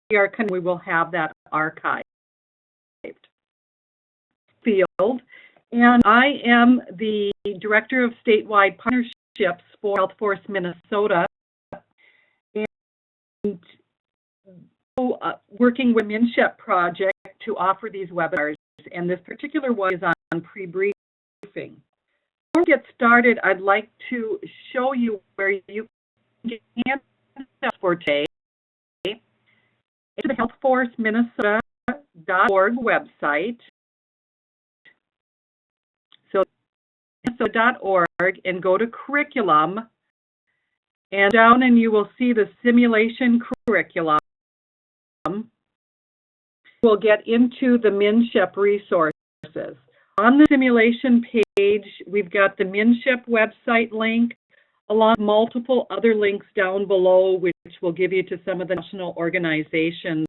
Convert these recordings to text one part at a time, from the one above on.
we will have that archived field. And I am the Director of Statewide Partnerships for Health Force Minnesota, and working with MnSHEP project to offer these webinars, and this particular one is on pre-briefing. Before we get started, I'd like to show you where you can get handouts for today. It's the healthforceminnesota.org website. So minnesota.org, and go to curriculum, and down and you will see the simulation curriculum. We'll get into the MnSHEP resources. On the simulation page, we've got the MnSHEP website link, along with multiple other links down below, which will give you to some of the national organizations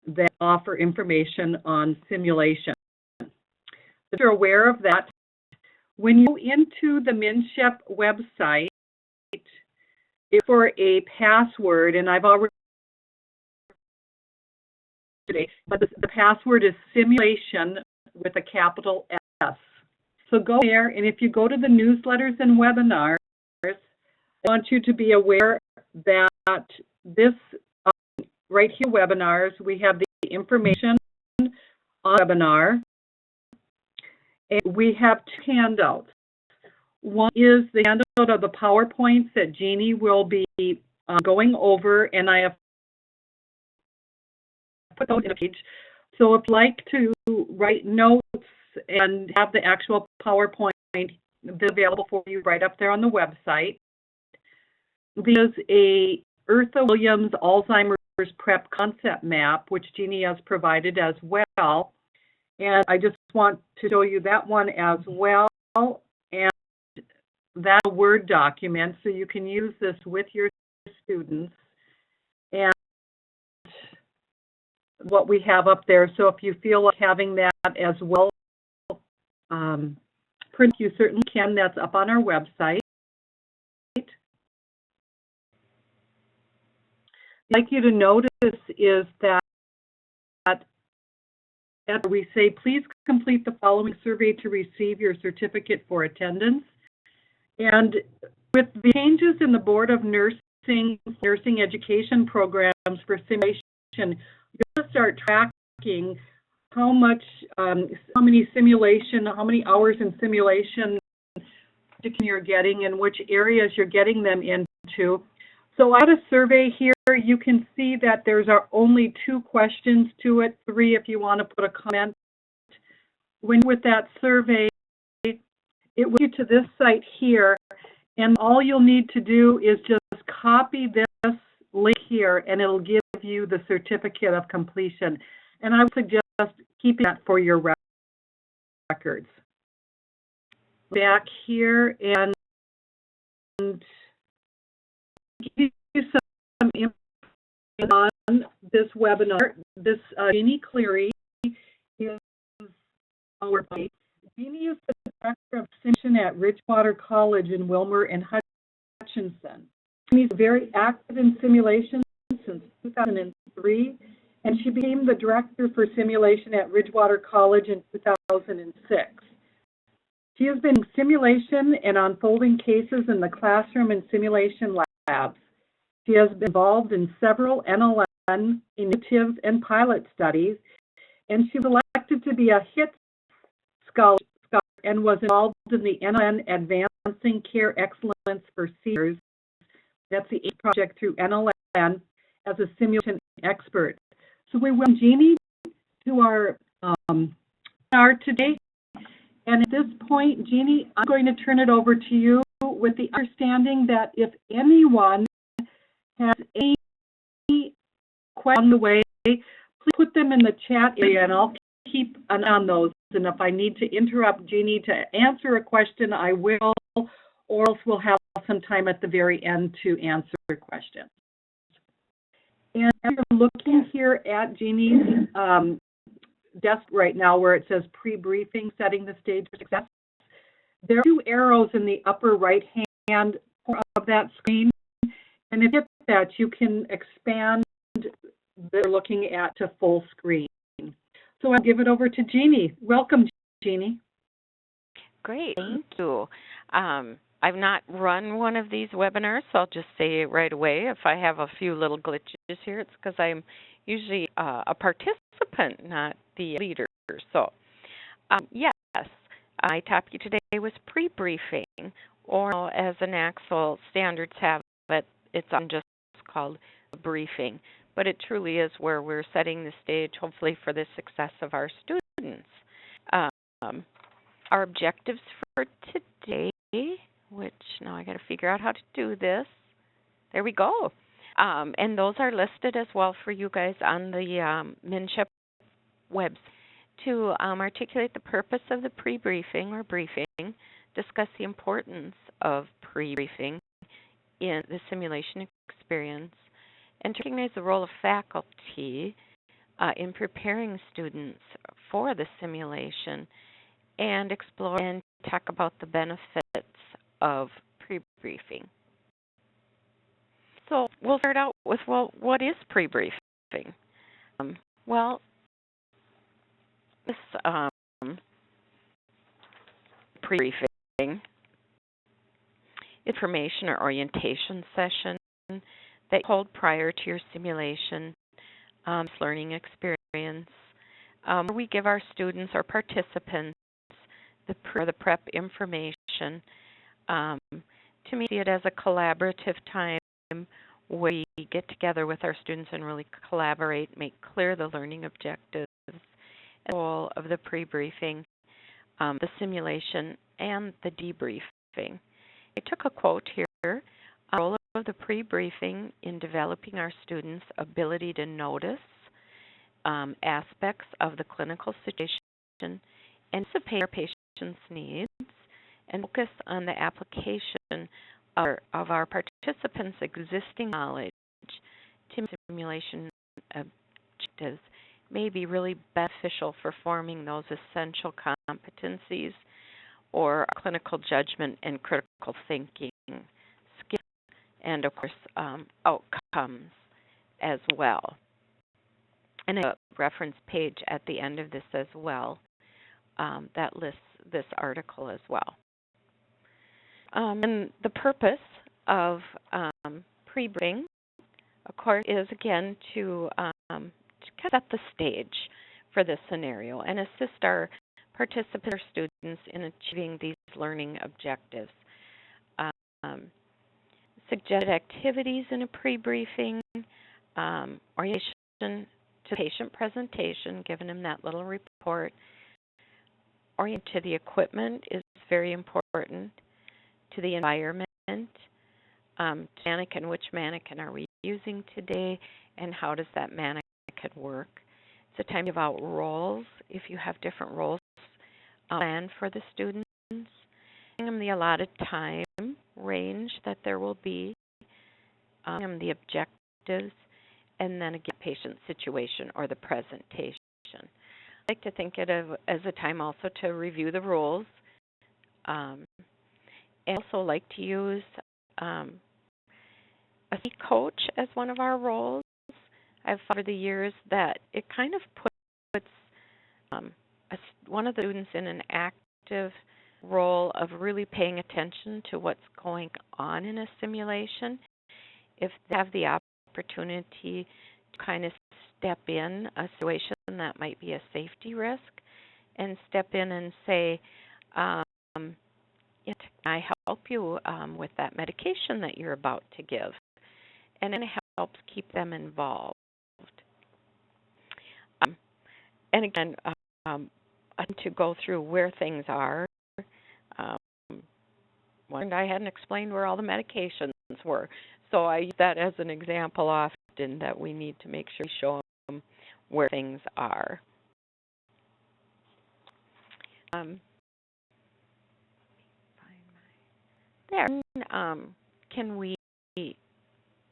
that offer information on simulation. If you're aware of that, when you go into the MnSHEP website, it's for a password, and I've already today, but the password is simulation with a capital S. So go there, and if you go to the newsletters and webinars, I want you to be aware that this right here, webinars, we have the information on webinar, and we have two handouts. One is the handout of the PowerPoints that Jeannie will be going over, and I have put those in a page. So if you'd like to write notes and have the actual PowerPoint available for you right up there on the website, there's a Eartha Williams Alzheimer's PrEP concept map, which Jeannie has provided as well. And I just want to show you that one as well. And that's a Word document, so you can use this with your students. And what we have up there, so if you feel like having that as well, print, you certainly can. That's up on our website. I'd like you to notice is that after we say, please complete the following survey to receive your certificate for attendance. And with the changes in the Board of Nursing Education programs for simulation, you're going to start tracking how many hours in simulation you're getting and which areas you're getting them into. So I got a survey here. You can see that there's only 2 questions to it, 3 if you want to put a comment. When with that survey, it will get you to this site here, and all you'll need to do is just copy this link here, and it'll give you the certificate of completion. And I would suggest keeping that for your records. Back here and give you some information on this webinar. This Jeannie Cleary is our place. Jeannie is the Director of Simulation at Ridgewater College in Wilmer and Hutchinson. She's very active in simulation since 2003, and she became the Director for Simulation at Ridgewater College in 2006. She has been in simulation and unfolding cases in the classroom and simulation labs. She has been involved in several NLN initiatives and pilot studies, and she was elected to be a HIT scholar and was involved in the NLN Advancing Care Excellence for Seniors. That's the AID project through NLN as a simulation expert. So we welcome Jeannie to our webinar today. And at this point, Jeannie, I'm going to turn it over to you with the understanding that if anyone has any questions on the way, please put them in the chat area, and I'll keep an eye on those. And if I need to interrupt Jeannie to answer a question, I will, or else we'll have some time at the very end to answer questions. And you're looking here at Jeannie's desk right now where it says pre-briefing, setting the stage for success. There are 2 arrows in the upper right-hand corner of that screen. And if you hit that, you can expand they're looking at to full screen. So I'll give it over to Jeannie. Welcome, Jeannie. Great, thank you. I've not run one of these webinars, so I'll just say right away if I have a few little glitches here, it's because I'm usually a participant, not the leader. So, yes, my topic today was pre-briefing, or as the NACSL standards have it, it's just called a briefing. But it truly is where we're setting the stage, hopefully, for the success of our students. Our objectives for today, which now I got to figure out how to do this. There we go. And those are listed as well for you guys on the MnSHEP website. To articulate the purpose of the pre-briefing or briefing, discuss the importance of pre-briefing in the simulation experience, and to recognize the role of faculty in preparing students for the simulation, and explore and talk about the benefits of pre-briefing. So we'll start out with, well, what is pre-briefing? Well, this pre-briefing information or orientation session that you hold prior to your simulation learning experience. We give our students or participants the prep information to me, see it as a collaborative time where we get together with our students and really collaborate, make clear the learning objectives, and the goal of the pre-briefing, the simulation, and the debriefing. I took a quote here, the role of the pre-briefing in developing our students' ability to notice aspects of the clinical situation, anticipate our patients' needs, and focus on the application of our participants' existing knowledge to simulation objectives may be really beneficial for forming those essential competencies or clinical judgment and critical thinking skills, and of course outcomes as well. And a reference page at the end of this as well that lists this article as well. And the purpose of pre-briefing, of course, is again to set the stage for this scenario and assist our participants or students in achieving these learning objectives. Suggested activities in a pre-briefing, orientation to patient presentation, giving them that little report. Orient to the equipment is very important, to the environment, mannequin, which mannequin are we using today, and how does that mannequin work. It's a time to give out roles, if you have different roles planned for the students, giving them the allotted time range that there will be, the objectives, and then again, patient situation or the presentation. I like to think of it as a time also to review the rules. And also like to use a coach as one of our roles. I've found over the years that it kind of puts one of the students in an active role of really paying attention to what's going on in a simulation. If they have the opportunity to kind of step in a situation that might be a safety risk and step in and say, can I help you with that medication that you're about to give? And it helps keep them involved. And again, to go through where things are. And I hadn't explained where all the medications were. So I use that as an example often, that we need to make sure we show them where things are.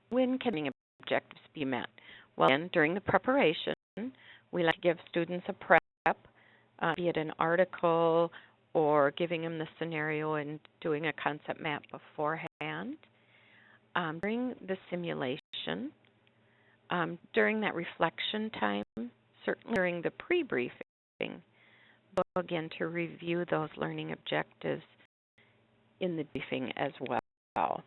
When can objectives be met? Well, again, during the preparation, we like to give students a prep, be it an article or giving them the scenario and doing a concept map beforehand. During the simulation, During that reflection time, certainly during the pre-briefing, we'll again to review those learning objectives in the briefing as well.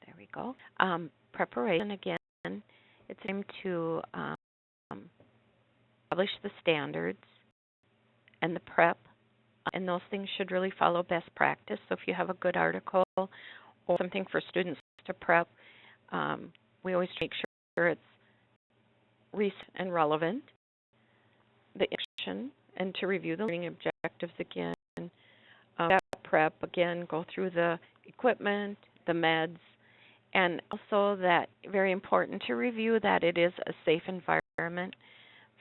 There we go. Preparation again. It's time to publish the standards and the prep, and those things should really follow best practice. So if you have a good article or something for students to prep, we always make sure it's recent and relevant, the action, and to review the learning objectives again. That prep, again, go through the equipment, the meds, and also that very important to review that it is a safe environment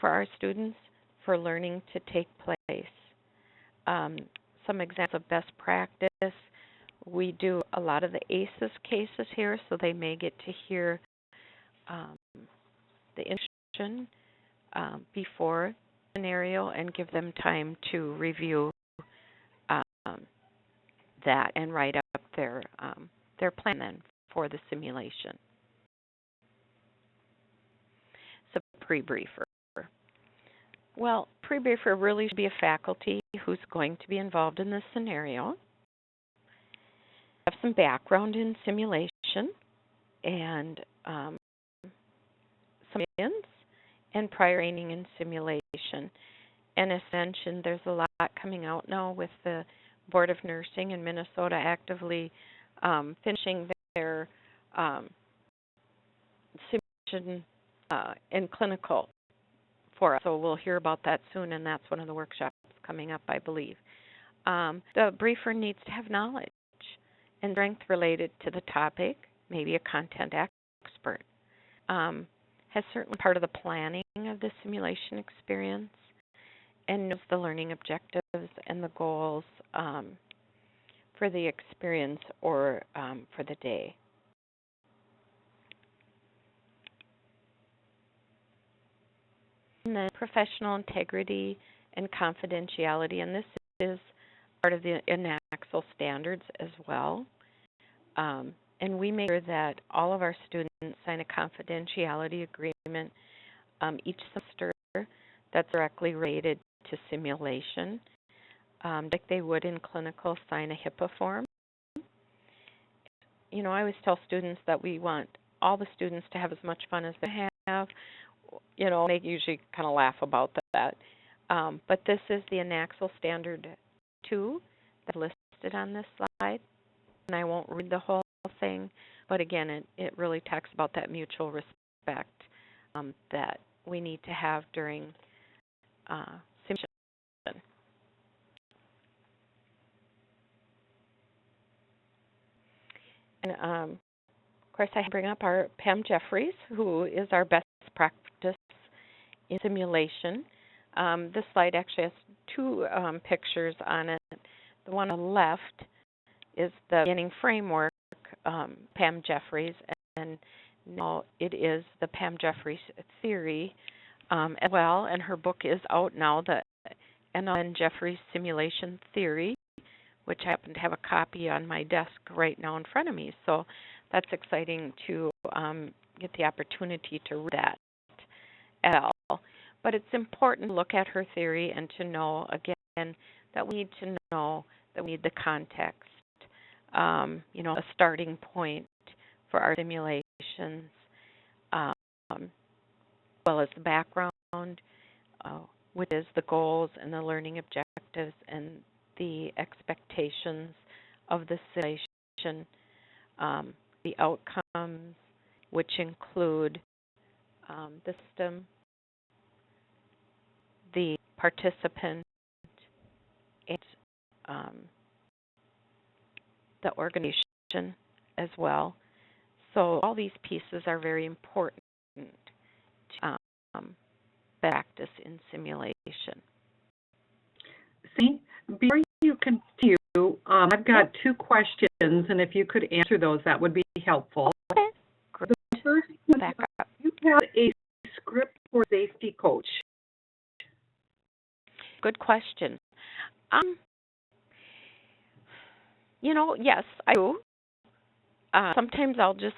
for our students for learning to take place. Some examples of best practice, we do a lot of the ACEs cases here, so they may get to hear the instruction before scenario and give them time to review that and write up their plan then for the simulation. So pre-briefer. Well, pre-briefer really should be a faculty who's going to be involved in this scenario, have some background in simulation and some experience and prior training in simulation. And as mentioned, there's a lot coming out now with the Board of Nursing in Minnesota actively finishing their simulation and clinical for us. So we'll hear about that soon, and that's one of the workshops coming up, I believe. The briefer needs to have knowledge and strength related to the topic, maybe a content expert. Has certainly part of the planning of the simulation experience and knows the learning objectives and the goals for the experience or for the day. And then professional integrity and confidentiality, and this is part of the MnSHEP standards as well. And we make sure that all of our students sign a confidentiality agreement each semester that's directly related to simulation, like they would in clinical, sign a HIPAA form. You know, I always tell students that we want all the students to have as much fun as they have. You know, they usually kind of laugh about that. But this is the MnSHEP Standard 2 that's listed on this slide. And I won't read the whole thing, but again, it really talks about that mutual respect that we need to have during simulation. And of course, I bring up our Pam Jeffries, who is our best practice in simulation. This slide actually has two pictures on it. The one on the left is the beginning framework, Pam Jeffries, and now it is the Pam Jeffries theory as well, and her book is out now, the MnSHEP Jeffries Simulation Theory, which I happen to have a copy on my desk right now in front of me. So that's exciting to get the opportunity to read that as well. But it's important to look at her theory and to know, again, that we need to know that we need the context, you know, a starting point for our simulations, as well as the background, which is the goals and the learning objectives and the expectations of the simulation, the outcomes, which include the system, the participant, and the organization as well. So all these pieces are very important to practice in simulation. See, before you continue, I've got two questions, and if you could answer those, that would be helpful. Okay. The first one, you have a script for safety coach. Good question. Yes, I do. Sometimes I'll just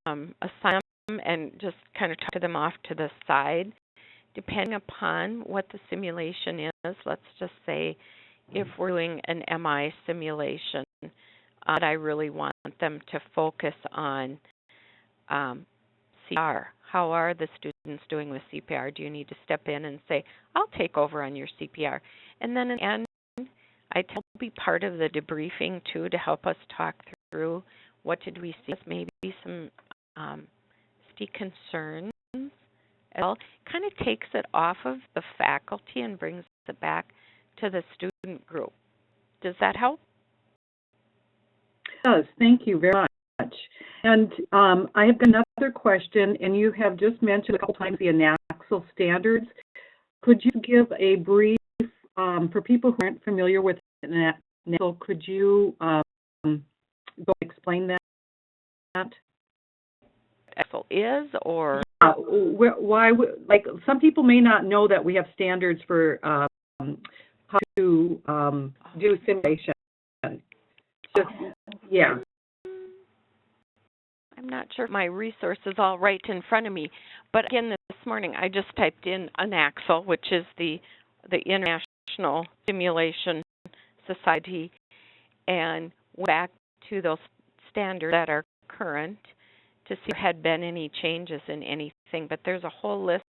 assign them and just kind of talk to them off to the side, depending upon what the simulation is. Let's just say if we're doing an MI simulation, I really want them to focus on CPR. How are the students doing with CPR? Do you need to step in and say, I'll take over on your CPR? And then in the end, I tell be part of the debriefing too to help us talk through what did we see as maybe some safety concerns. It kind of takes it off of the faculty and brings it back to the student group. Does that help? It does. Thank you very much. And I have another question, and you have just mentioned a couple times the NAACL standards. Could you give a brief, for people who aren't familiar with NAACL, could you go explain that? NAACL is, or? Why, like, some people may not know that we have standards for how to do simulation. Just, yeah. I'm not sure if my resource is all right in front of me, but again, this morning I just typed in NAACL, which is the International Simulation Society, and went back to those standards that are current to see if there had been any changes in anything. But there's a whole list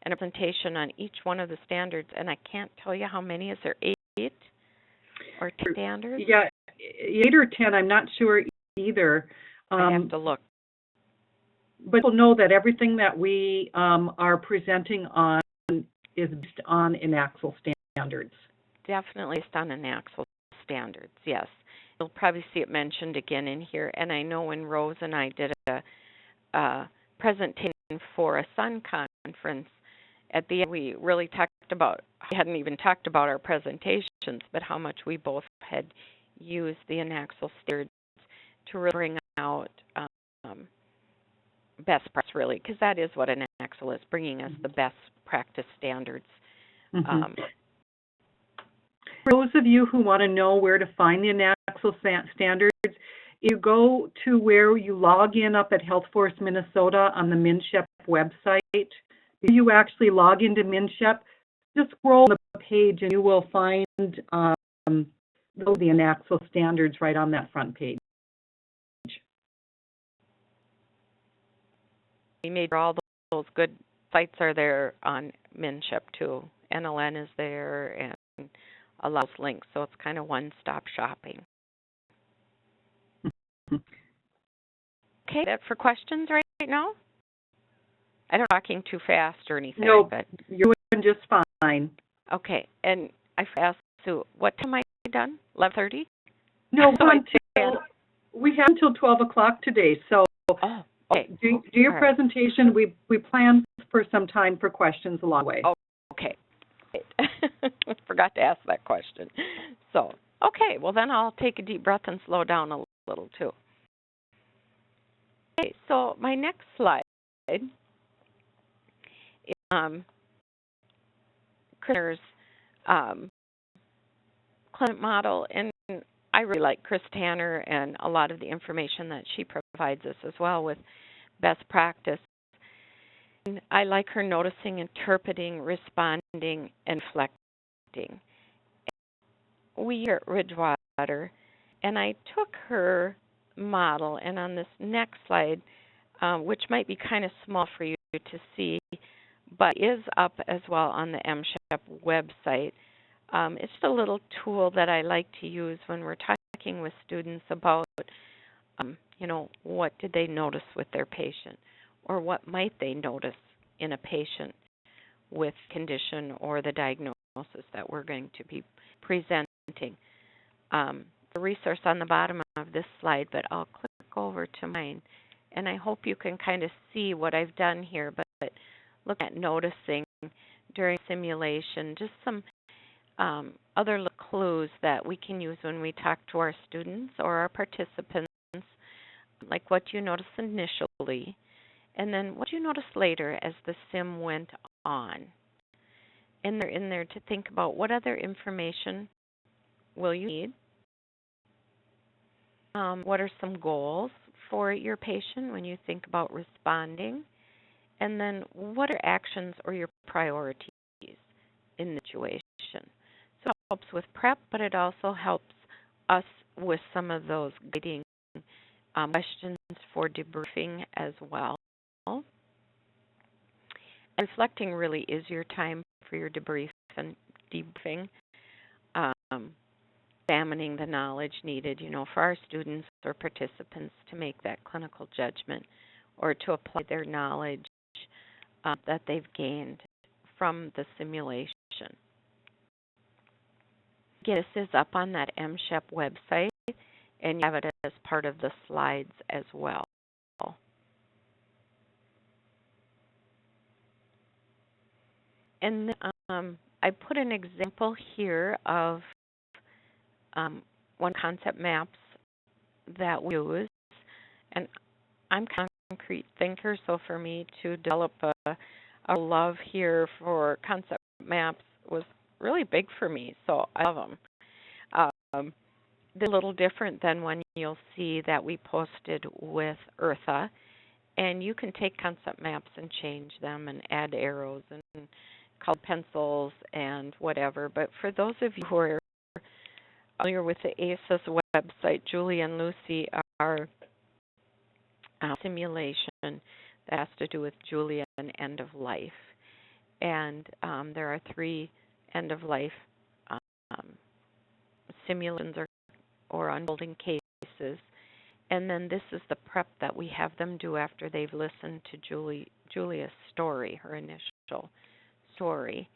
and a presentation on each one of the standards, and I can't tell you how many. Is there 8 or 10 standards? Yeah, 8 or 10. I'm not sure either. I have to look. But people know that everything that we are presenting on is based on NAACL standards. Definitely based on NAACL standards, yes. You'll probably see it mentioned again in here. And I know when Rose and I did a presentation for a Sun conference, at the end we really talked about, we hadn't even talked about our presentations, but how much we both had used the NAACL standards to really bring out best practice, really, because that is what an NAACL is, bringing us the best practice standards. Mm-hmm. For those of you who want to know where to find the NAACL standards, you go to where you log in up at HealthForce Minnesota on the MnSHEP website. If you actually log into MnSHEP, just scroll the page and you will find the NAACL standards right on that front page. We made sure all those good sites are there on MnSHEP too. NLN is there and allows links, so it's kind of one-stop shopping. Okay, that's for questions right now? I don't know if I'm talking too fast or anything. No, but you're doing just fine. Okay, and I asked Sue, what time am I done? 11:30? No, we have until 12 o'clock today, so okay. do your presentation. We plan for some time for questions along the way. Oh, okay. Forgot to ask that question. So, okay, well then I'll take a deep breath and slow down a little too. Okay, so my next slide is Chris's clinic model, and I really like Chris Tanner and a lot of the information that she provides us as well with best practice. And I like her noticing, interpreting, responding, and reflecting. We here at Ridgewater, and I took her model, and on this next slide, which might be kind of small for you to see, but is up as well on the MnSHEP website. It's just a little tool that I like to use when we're talking with students about, what did they notice with their patient, or what might they notice in a patient with condition or the diagnosis that we're going to be presenting. The resource on the bottom of this slide, but I'll click over to mine, and I hope you can kind of see what I've done here, but look at noticing during simulation, just some other little clues that we can use when we talk to our students or our participants, like what you notice initially, and then what you notice later as the sim went on. And they're in there to think about what other information will you need, What are some goals for your patient when you think about responding? And then what are actions or your priorities in the situation? So it helps with prep, but it also helps us with some of those guiding questions for debriefing as well. And reflecting really is your time for your debriefing, examining the knowledge needed, for our students or participants to make that clinical judgment or to apply their knowledge that they've gained from the simulation. Again, this is up on that MnSHEP website, and you have it as part of the slides as well. And I put an example here of one concept maps that we use, and I'm a concrete thinker, so for me to develop a love here for concept maps was really big for me, so I love them. They're a little different than one you'll see that we posted with Eartha, and you can take concept maps and change them and add arrows and color pencils and whatever. But for those of you who are familiar with the ACES website, Julie and Lucy are simulation that has to do with Julia and end of life. And there are 3 end of life simulations or unfolding cases. And then this is the prep that we have them do after they've listened to Julia's story, her initial story.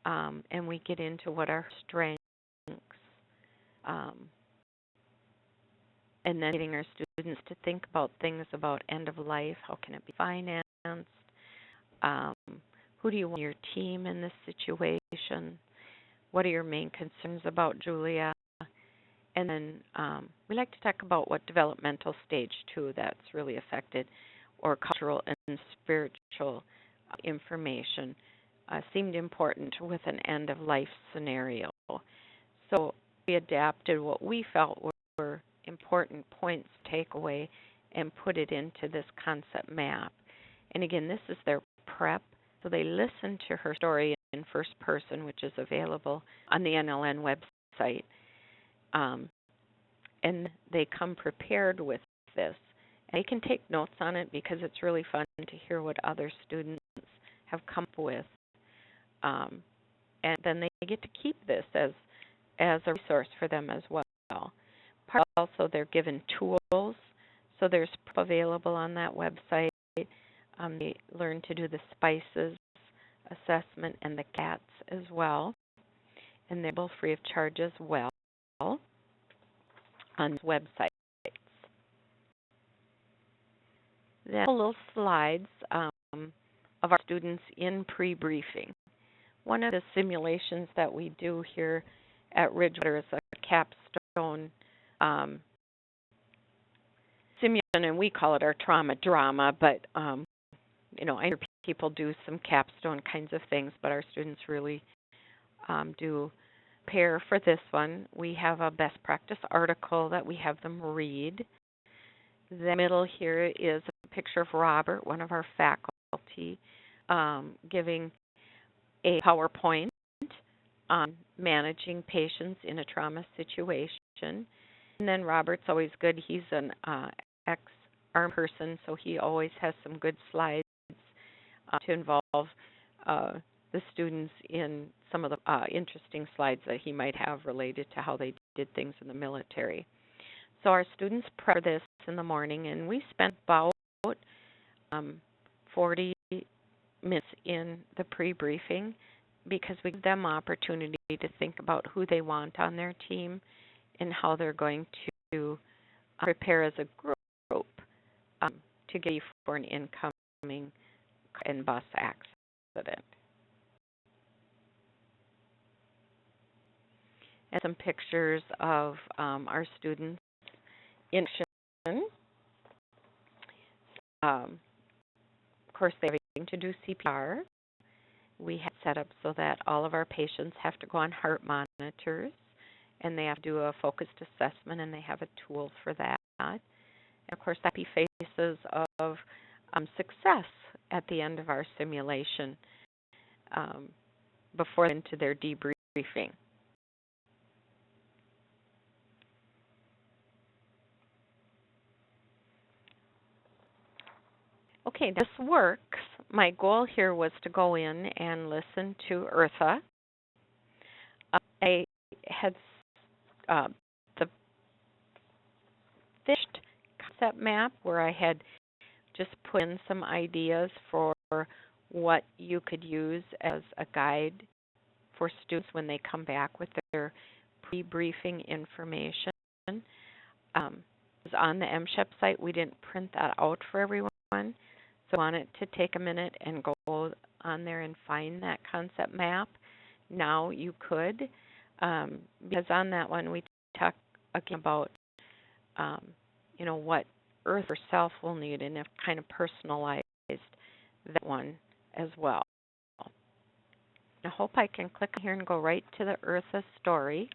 And we get into what are strengths, and then getting our students to think about things about end of life. How can it be financed? Who do you want on your team in this situation? What are your main concerns about Julia? And then we like to talk about what developmental stage, too, that's really affected, or cultural and spiritual information seemed important with an end-of-life scenario. So we adapted what we felt were important points to take away and put it into this concept map. And again, this is their prep. So they listen to her story in first person, which is available on the NLN website. And they come prepared with this. And they can take notes on it because it's really fun to hear what other students have come up with. And then they get to keep this as a resource for them as well. Also, they're given tools. So there's available on that website. They learn to do the spices assessment and the CATs as well. And they're both free of charge as well on websites. Then little slides of our students in pre-briefing. One of the simulations that we do here at Ridgewater is a capstone simulation, and we call it our trauma drama, but I hear people do some capstone kinds of things, but our students really do prepare for this one. We have a best practice article that we have them read. The middle here is a picture of Robert, one of our faculty, giving a PowerPoint on managing patients in a trauma situation. And then Robert's always good. He's an ex-armed person, so he always has some good slides to involve the students in some of the interesting slides that he might have related to how they did things in the military. So our students prep this in the morning, and we spent about 40 minutes in the pre-briefing because we give them opportunity to think about who they want on their team and how they're going to prepare as a group to get for an incoming and bus accident. And some pictures of our students in action. Of course, they're having to do CPR. We have set up so that all of our patients have to go on heart monitors, and they have to do a focused assessment, and they have a tool for that. And of course, happy faces of success at the end of our simulation before into their debriefing. Okay, this works. My goal here was to go in and listen to Eartha. I had the finished concept map where I had just put in some ideas for what you could use as a guide for students when they come back with their pre-briefing information. It was on the MnSHEP site. We didn't print that out for everyone, so I wanted to take a minute and go on there and find that concept map. Now you could, because on that one we talk again about what Earth herself will need, and have kind of personalized that one as well. I hope I can click here and go right to the Eartha story.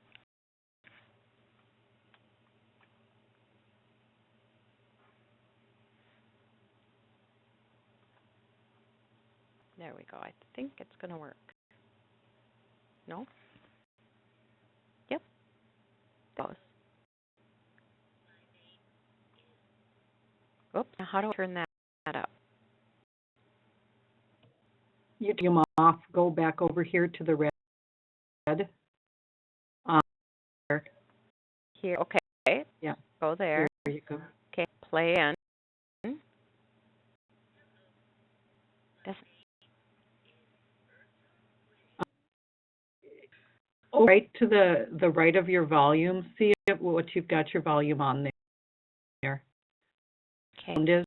There we go. I think it's going to work. No? Yep. It goes. Oops. Now how do I turn that up? You turn them off. Go back over here to the red. Here. Okay. Yeah. Go there. There you go. Okay. Play in. Right to the right of your volume. See what you've got your volume on there. Okay.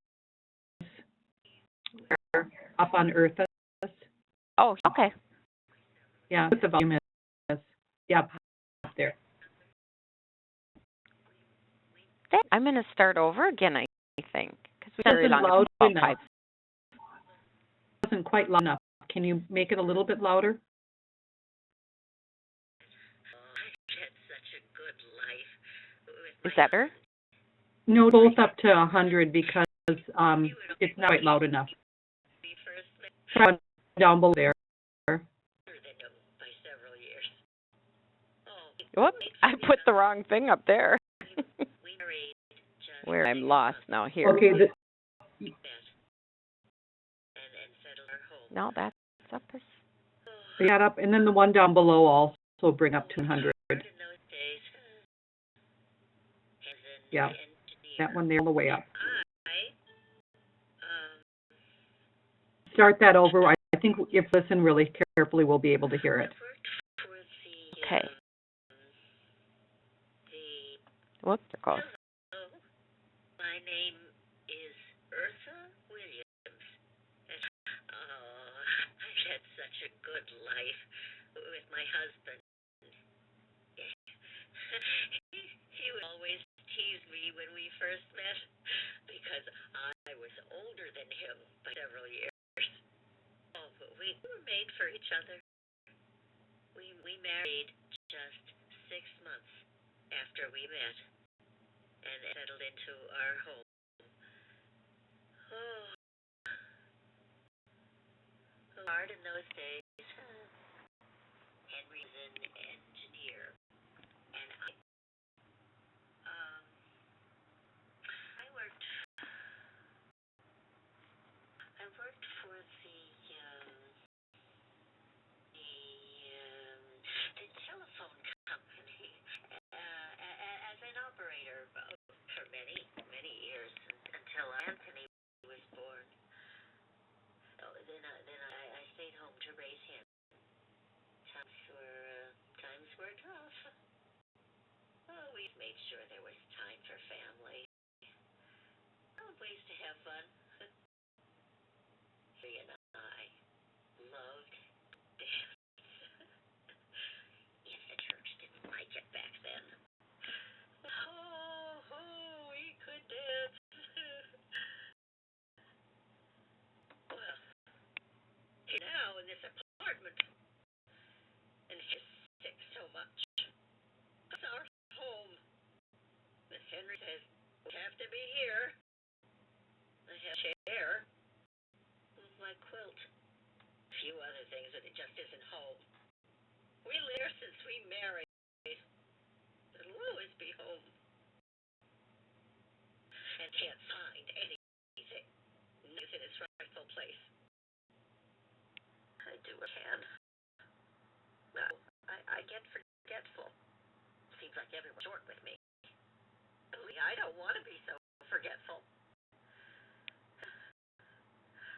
Up on Eartha. Oh, okay. Yeah, what the volume is. Yeah, up there. I'm going to start over again, I think, because we very long. Loud About enough. 5. It wasn't quite loud enough. Can you make it a little bit louder? Is that better? No, both up to 100 because it's not quite loud enough. Try down below there. Whoops, I put the wrong thing up there. Where I'm lost now here. Okay. No, that's up. That up, and then the one down below also bring up to 100. Yeah, that one there all the way up. Start that over. I think if you listen really carefully, we'll be able to hear it. Okay. Whoops, it goes. My name is Eartha Williams. I've had such a good life with my husband. He would always tease me when we first met because I was older than him by several years. Oh, but we were made for each other. We married just 6 months after we met and settled into our home. Oh, hard in those days. Henry was an engineer, and I worked for the telephone company as an operator for many years until Anthony was born. So then I stayed home to raise him. Times were tough. Oh, we made sure there was time for family. Ways to have fun. He and I loved dance. If the church didn't like it back then. Oh, we could dance. Well, now in this apartment, and he's sick so much. So to be here. I have a chair, my quilt, a few other things, but it just isn't home. We live here since we married. It'll always be home. And can't find anything. It's in its rightful place. I do what I can. No, I get forgetful. Seems like everyone's short with me. I don't want to be so forgetful.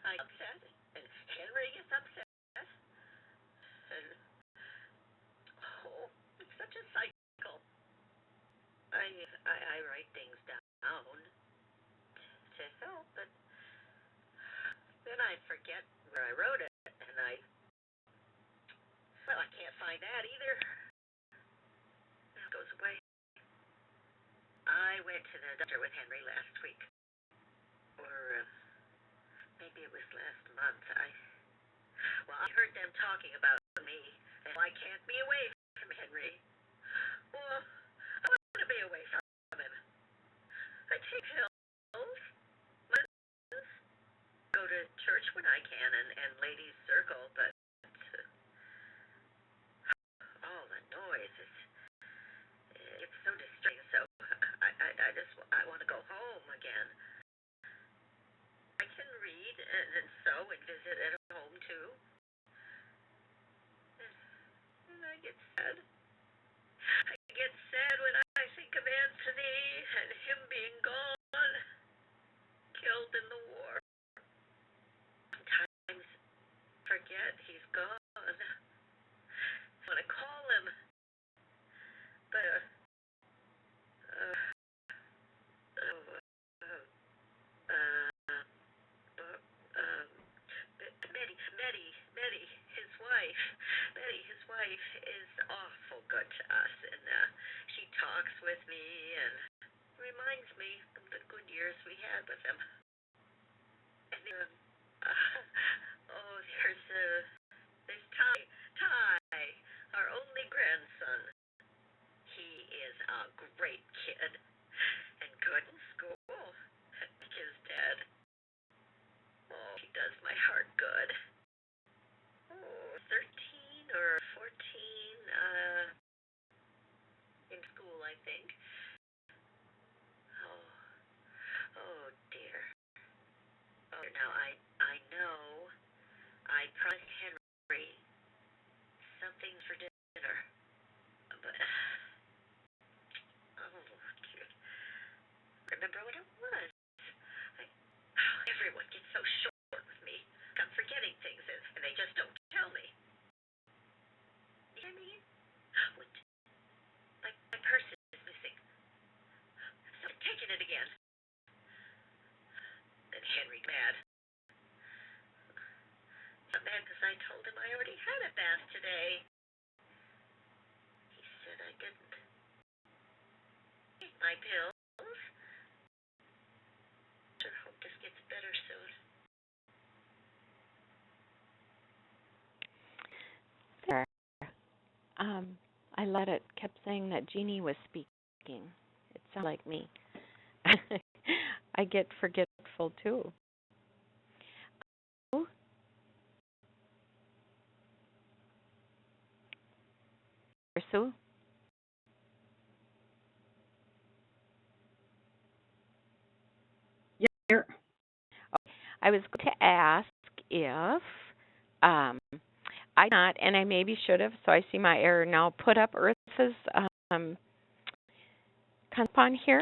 I get upset, and Henry gets upset. And, it's such a cycle. I write things down to help, but then I forget where I wrote it, and I can't find that either. That goes away. I went to the doctor with Henry last week, or maybe it was last month. I heard them talking about me, and I can't be away from Henry. Well, I want to be away from him. I take pills, go to church when I can, and ladies' circle, but all the noise it's so distracting. So I want to go home again. I can read and sew and visit at home too. And I get sad. I get sad when I think of Anthony and him being gone, killed in the war. Sometimes I forget he's gone. I want to call him, but Betty, his wife, is awful good to us, and she talks with me and reminds me of the good years we had with him. And there's Ty, our only grandson. He is a great kid and good in school, like his dad. Oh, he does my heart good. 13 or 14 in school, I think. Oh dear. Oh, now I know I promised Henry something for dinner, but remember what it was. Everyone gets so short with me. I'm forgetting things, and they just don't tell me. You know what I mean? Wait, my purse is missing. So I've taken it again. And Henry mad. I'm mad because I told him I already had a bath today. He said I didn't. Take my pills. I hope this gets better soon. There. I let it kept saying that Jeannie was speaking. It sounded like me. I get forgetful too. Sue? Yeah, here. I was going to ask if I not, and I maybe should have, so I see my error now, put up Eartha's on here.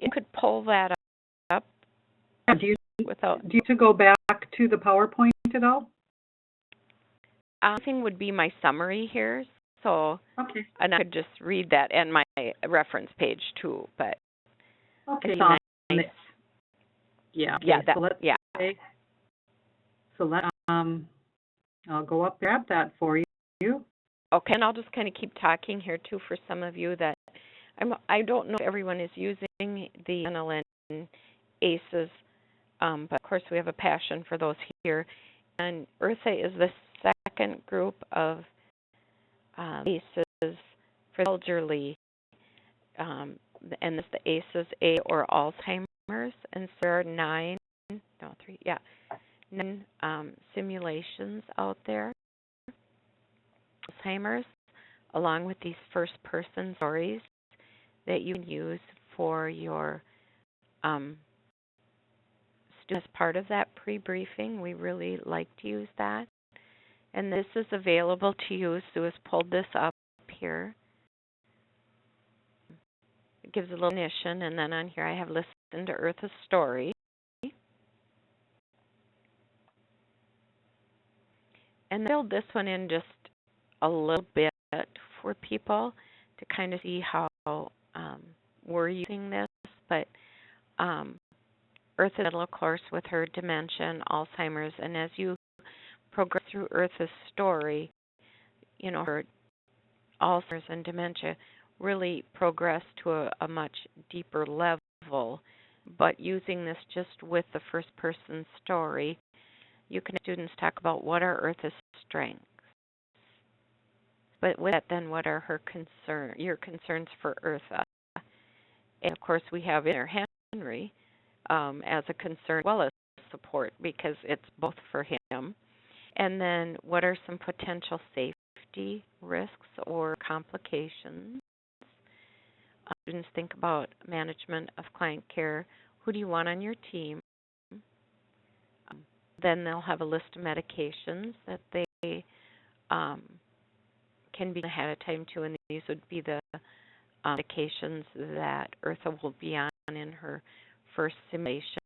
You could pull that up. Do you need to go back to the PowerPoint at all? Thing would be my summary here, so okay. And I could just read that and my reference page too, but okay. Nice. Yeah. Okay. Yeah. So let I'll go up grab that for you. Okay, and I'll just kind of keep talking here too for some of you that I don't know if everyone is using the NLN ACEs, but of course we have a passion for those here. And Eartha is the second group of ACEs for elderly and this is the ACEs, A or Alzheimer's, and so there are nine simulations out there. Alzheimer's, along with these first-person stories that you can use for your students. As part of that pre-briefing, we really like to use that. And this is available to you. Sue has pulled this up here. It gives a little definition, and then on here I have listened to Eartha's story. And build this one in just a little bit for people to kind of see how we're using this. But Eartha did a little course with her dementia and Alzheimer's, and as you progress through Eartha's story, you know, her Alzheimer's and dementia really progress to a much deeper level. But using this just with the first person story, you can have students talk about what are Eartha's strengths. But with that, then what are your concerns for Eartha? And of course, we have in there Henry as a concern as well as support, because it's both for him. And then what are some potential safety risks or complications? Students think about management of client care. Who do you want on your team? Then they'll have a list of medications that they can be ahead of time too, and these would be the medications that Eartha will be on in her first simulation.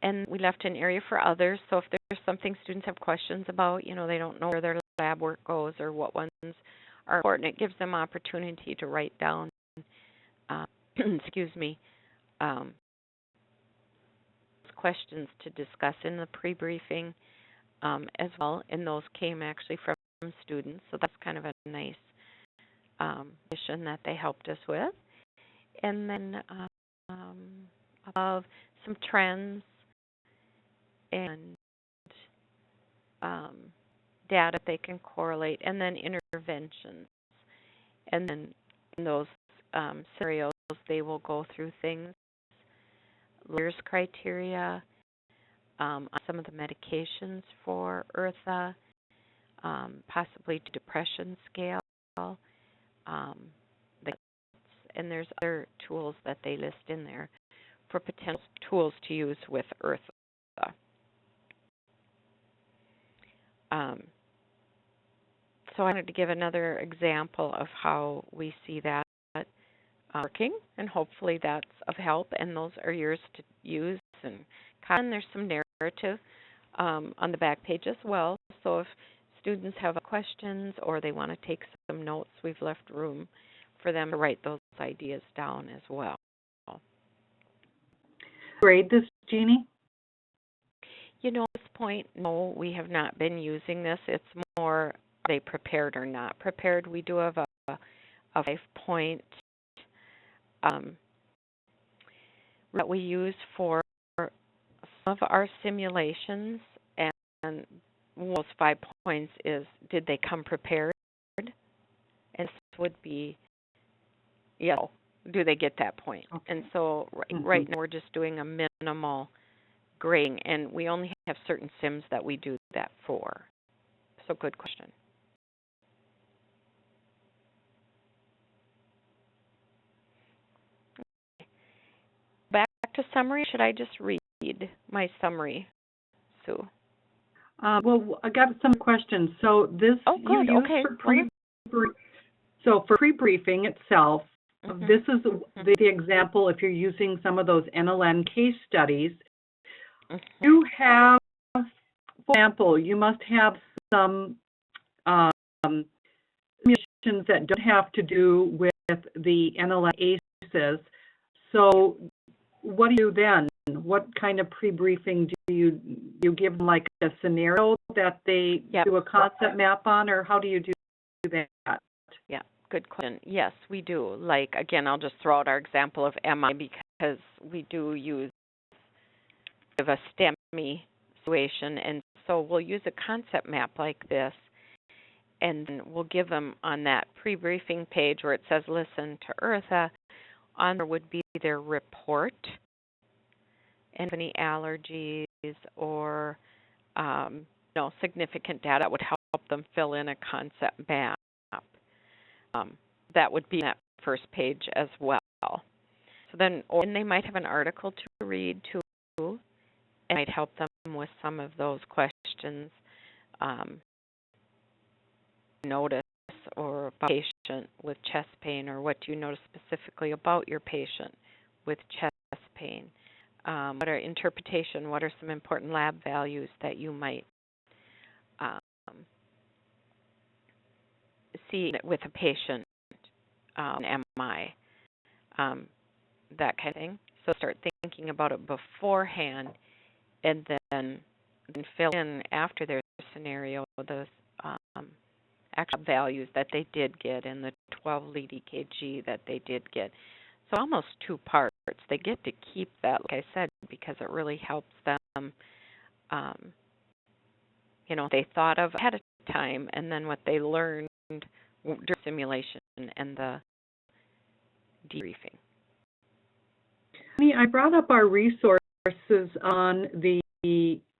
And we left an area for others, so if there's something students have questions about, you know, they don't know where their lab work goes or what ones are important, it gives them opportunity to write down, questions to discuss in the pre-briefing as well, and those came actually from students, so that's kind of a nice mission that they helped us with. And then of some trends and data they can correlate, and then interventions. And then in those scenarios, they will go through things, Lear's criteria, some of the medications for Eartha, possibly depression scale, and there's other tools that they list in there for potential tools to use with Eartha. So I wanted to give another example of how we see that working, and hopefully that's of help, and those are yours to use. And there's some narrative on the back page as well, so if students have questions or they want to take some notes, we've left room for them to write those ideas down as well. Grade this, Jeannie? You know, at this point, no, we have not been using this. It's more, are they prepared or not prepared? We do have a 5-point that we use for some of our simulations, and one of those 5 points is, did they come prepared? And this would be, do they get that point? Okay. And so right now we're just doing a minimal grading, and we only have certain sims that we do that for. So good question. Back to summary. Should I just read my summary, Sue? Well, I got some questions. So this you use for pre-briefing itself. This is the example. If you're using some of those NLN case studies, you have, for example, you must have some missions that don't have to do with the NLN ACEs. So what do you do then? What kind of pre-briefing do you give them, like a scenario that they do a concept map on, or how do you do that? Yeah, good question. Yes, we do. Like, again, I'll just throw out our example of MI, because we do use a STEMI situation, and so we'll use a concept map like this, and then we'll give them on that pre-briefing page where it says listen to Eartha, on there would be their report and any allergies or significant data that would help them fill in a concept map. That would be on that first page as well. So then, and they might have an article to read too, and might help them with some of those questions. Notice or about patient with chest pain, or what do you notice specifically about your patient with chest pain? What are interpretation? What are some important lab values that you might see with a patient, MI, that kind of thing. So start thinking about it beforehand, and then fill in after their scenario those actual values that they did get and the 12 lead EKG that they did get. So almost two parts. They get to keep that, like I said, because it really helps them, they thought of ahead of time, and then what they learned during simulation and the debriefing. I brought up our resources on the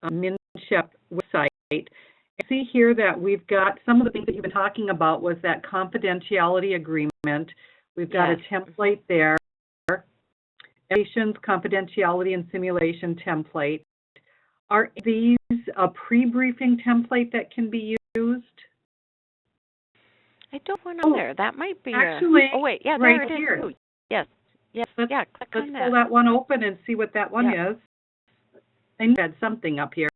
MnSHEP website. I see here that we've got some of the things that you've been talking about was that confidentiality agreement. We've got a template there. Patient's confidentiality and simulation template. Are these a pre-briefing template that can be used? I don't know there. That might be actually, wait, yeah, right there it is. here. Ooh, yes, click let's on pull that one open and see what that one is. I knew I had something up here.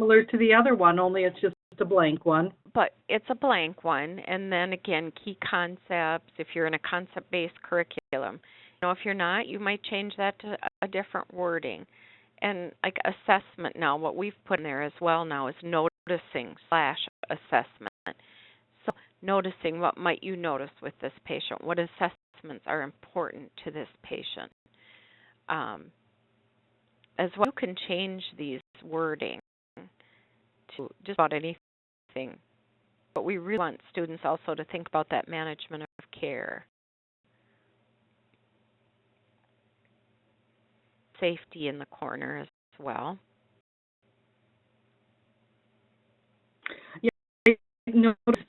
Similar to the other one, only it's just a blank one. But it's a blank one, and then again, key concepts, if you're in a concept-based curriculum. If you're not, you might change that to a different wording. And like assessment now, what we've put in there as well now is noticing / assessment. So noticing, what might you notice with this patient? What assessments are important to this patient? As well, you can change these wording to just about anything. But we really want students also to think about that management of care. Safety in the corner as well. Yeah, I noticed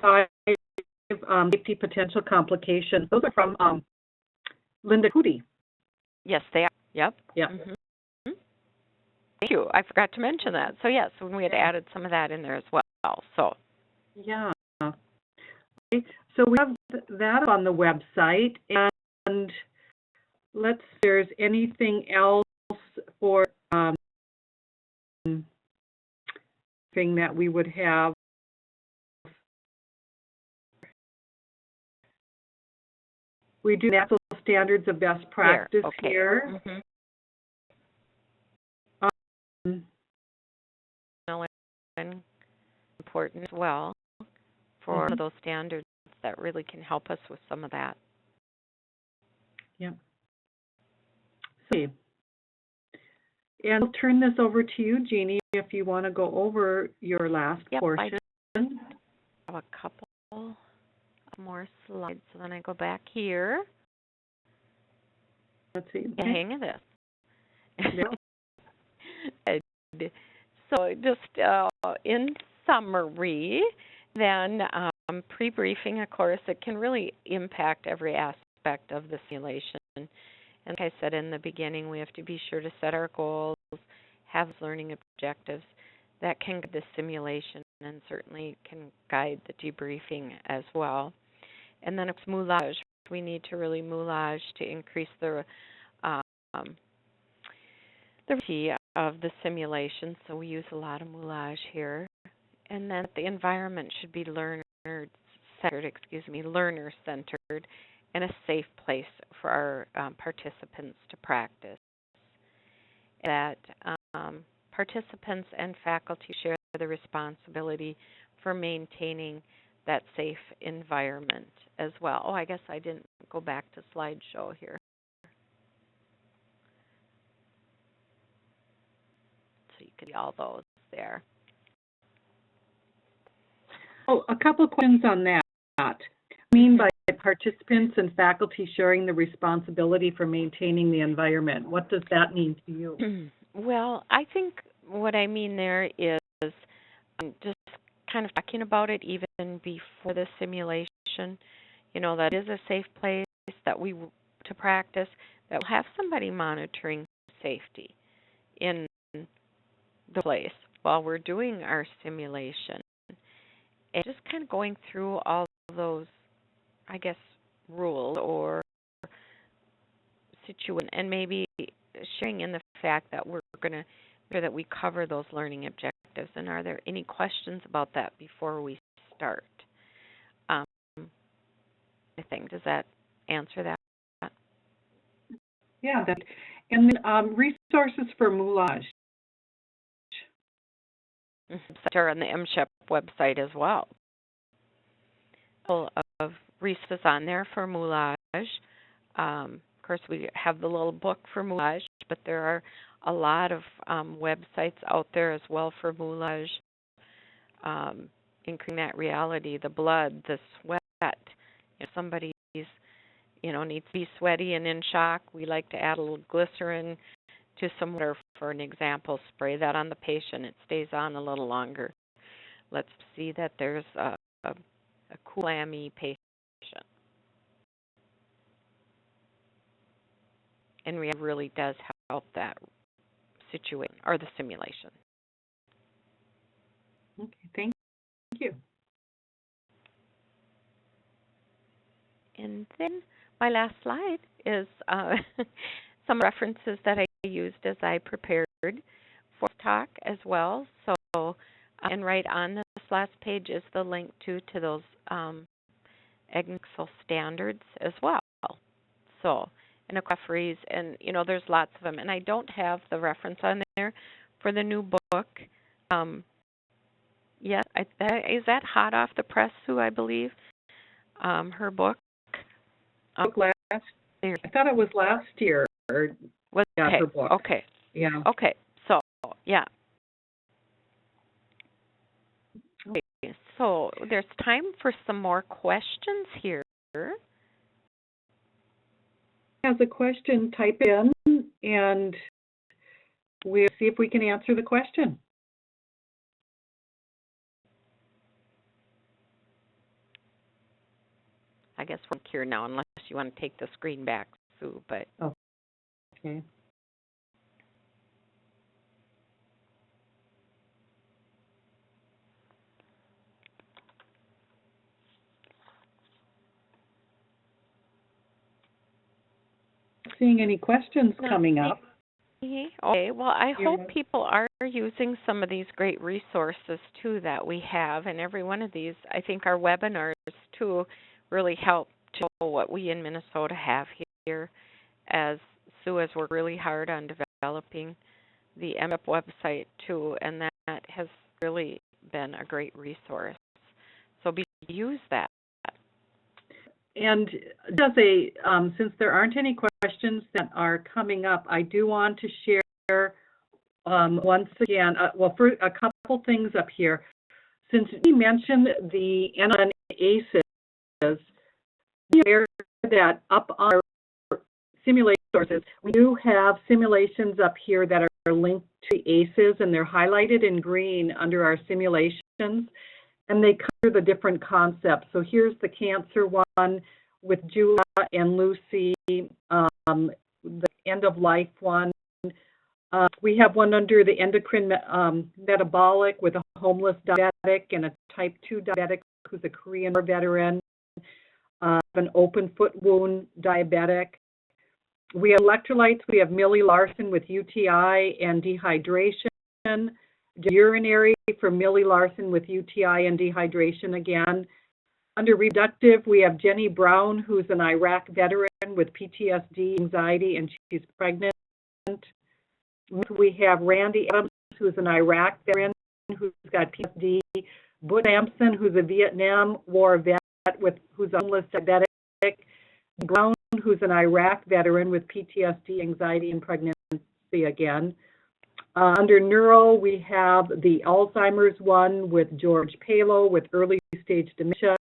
safety potential complications. Those are from Linda Cootie. Yes, they are. Yep. Yep. Mm-hmm. Thank you. I forgot to mention that. So yes, when we had added some of that in there as well. So. Yeah. Okay. So we have that on the website, and let's see if there's anything else for thing that we would have. We do national standards of best practice here. Mm-hmm. Important as well for those standards that really can help us with some of that. Yep. So, and I'll turn this over to you, Jeannie, if you want to go over your last portion. I have a couple more slides, so then I go back here. Let's see. The hang of this. Yep. So just in summary, then pre-briefing, of course, it can really impact every aspect of the simulation. And like I said in the beginning, we have to be sure to set our goals, have learning objectives that can guide the simulation and certainly can guide the debriefing as well. And then it's moulage. We need to really moulage to increase the variety of the simulation, so we use a lot of moulage here. And then the environment should be learner-centered, and a safe place for our participants to practice. That participants and faculty share the responsibility for maintaining that safe environment as well. Oh, I guess I didn't go back to slideshow here. So you can see all those there. Oh, a couple questions on that. What do you mean by participants and faculty sharing the responsibility for maintaining the environment? What does that mean to you? Well, I think what I mean there is just kind of talking about it even before the simulation. That is a safe place that to practice, that will have somebody monitoring safety in the place while we're doing our simulation. And just kind of going through all those, I guess, rules or situation, and maybe sharing in the fact that we're going to, or that we cover those learning objectives. And are there any questions about that before we start? I think, does that answer that? Yeah, and then resources for moulage. Are on the MnSHEP website as well. Full of resources on there for moulage. Of course, we have the little book for moulage, but there are a lot of websites out there as well for moulage. Increasing that reality, the blood, the sweat. If somebody's, needs to be sweaty and in shock, we like to add a little glycerin to some water, for an example. Spray that on the patient. It stays on a little longer. Let's see that there's a cool, clammy patient. And really does help that situation or the simulation. Okay, thank you. And then my last slide is some references that I used as I prepared for talk as well. So, and right on this last page is the link to those EGNXL standards as well. So, and a referees, and there's lots of them. And I don't have the reference on there for the new book. Yes, is that hot off the press, Sue? I believe her book. Last year. I thought it was last year. Her book. Okay. Yeah. Okay. So yeah. Okay. So there's time for some more questions here. Has a question, type in, and we'll see if we can answer the question. I guess we're here now, unless you want to take the screen back, Sue. But okay. Seeing any questions coming up. Okay, well, I hope people are using some of these great resources, too, that we have. And every one of these, I think our webinars, too, really help to know what we in Minnesota have here, as Sue has worked really hard on developing the MnSHEP website, too, and that has really been a great resource. So use that. And since there aren't any questions that are coming up, I do want to share once again, for a couple things up here. Since we mentioned the ACEs, be aware that up on our simulation sources, we do have simulations up here that are linked to ACEs, and they're highlighted in green under our simulations. And they cover the different concepts. So here's the cancer one with Julia and Lucy, the end-of-life one. We have one under the endocrine metabolic with a homeless diabetic and a type 2 diabetic who's a Korean War veteran, an open foot wound diabetic. We have electrolytes. We have Millie Larson with UTI and dehydration. Urinary for Millie Larson with UTI and dehydration again. Under reproductive, we have Jenny Brown, who's an Iraq veteran with PTSD, anxiety, and she's pregnant. We have Randy Adams, who's an Iraq veteran who's got PTSD. Butch Sampson, who's a Vietnam War vet who's a homeless diabetic. Brown, who's an Iraq veteran with PTSD, anxiety, and pregnancy again. Under neuro, we have the Alzheimer's one with George Palo with early stage dementia,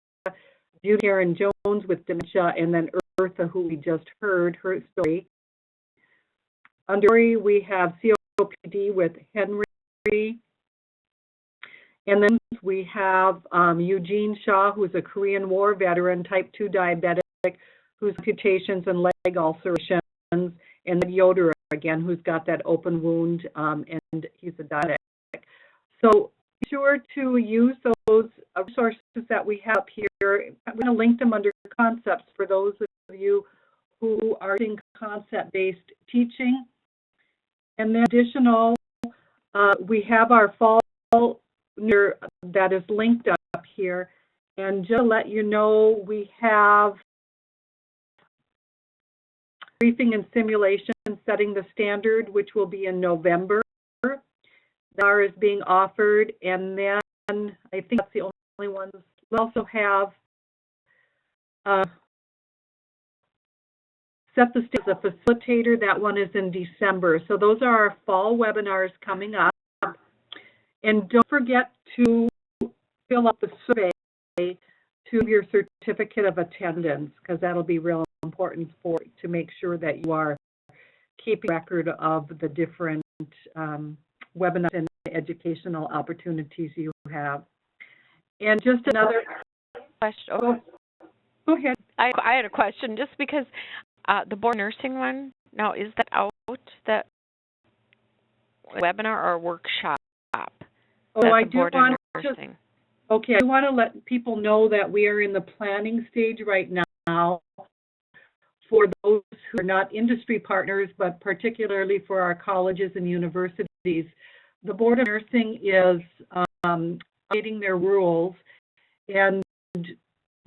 Judy Karen Jones with dementia, and then Eartha, who we just heard her story. Under we have COPD with Henry. And then we have Eugene Shaw, who's a Korean War veteran, type 2 diabetic, whose amputations and leg ulcerations, and then Yoder again, who's got that open wound, and he's a diabetic. So be sure to use those resources that we have here. I'm going to link them under concepts for those of you who are in concept-based teaching. And then additional, we have our fall that is linked up here. And just to let you know, we have briefing and simulation setting the standard, which will be in November. That is being offered, and then I think that's the only ones. We also have set the stage as a facilitator. That one is in December. So those are our fall webinars coming up. And don't forget to fill out the survey to your certificate of attendance, because that'll be real important to make sure that you are keeping record of the different webinars and educational opportunities you have. And just another question. Go ahead. I had a question, just because the board nursing one, now is that out, that webinar or workshop? Oh, I do want to, okay, I want to let people know that we are in the planning stage right now for those who are not industry partners, but particularly for our colleges and universities. The Board of Nursing is updating their rules and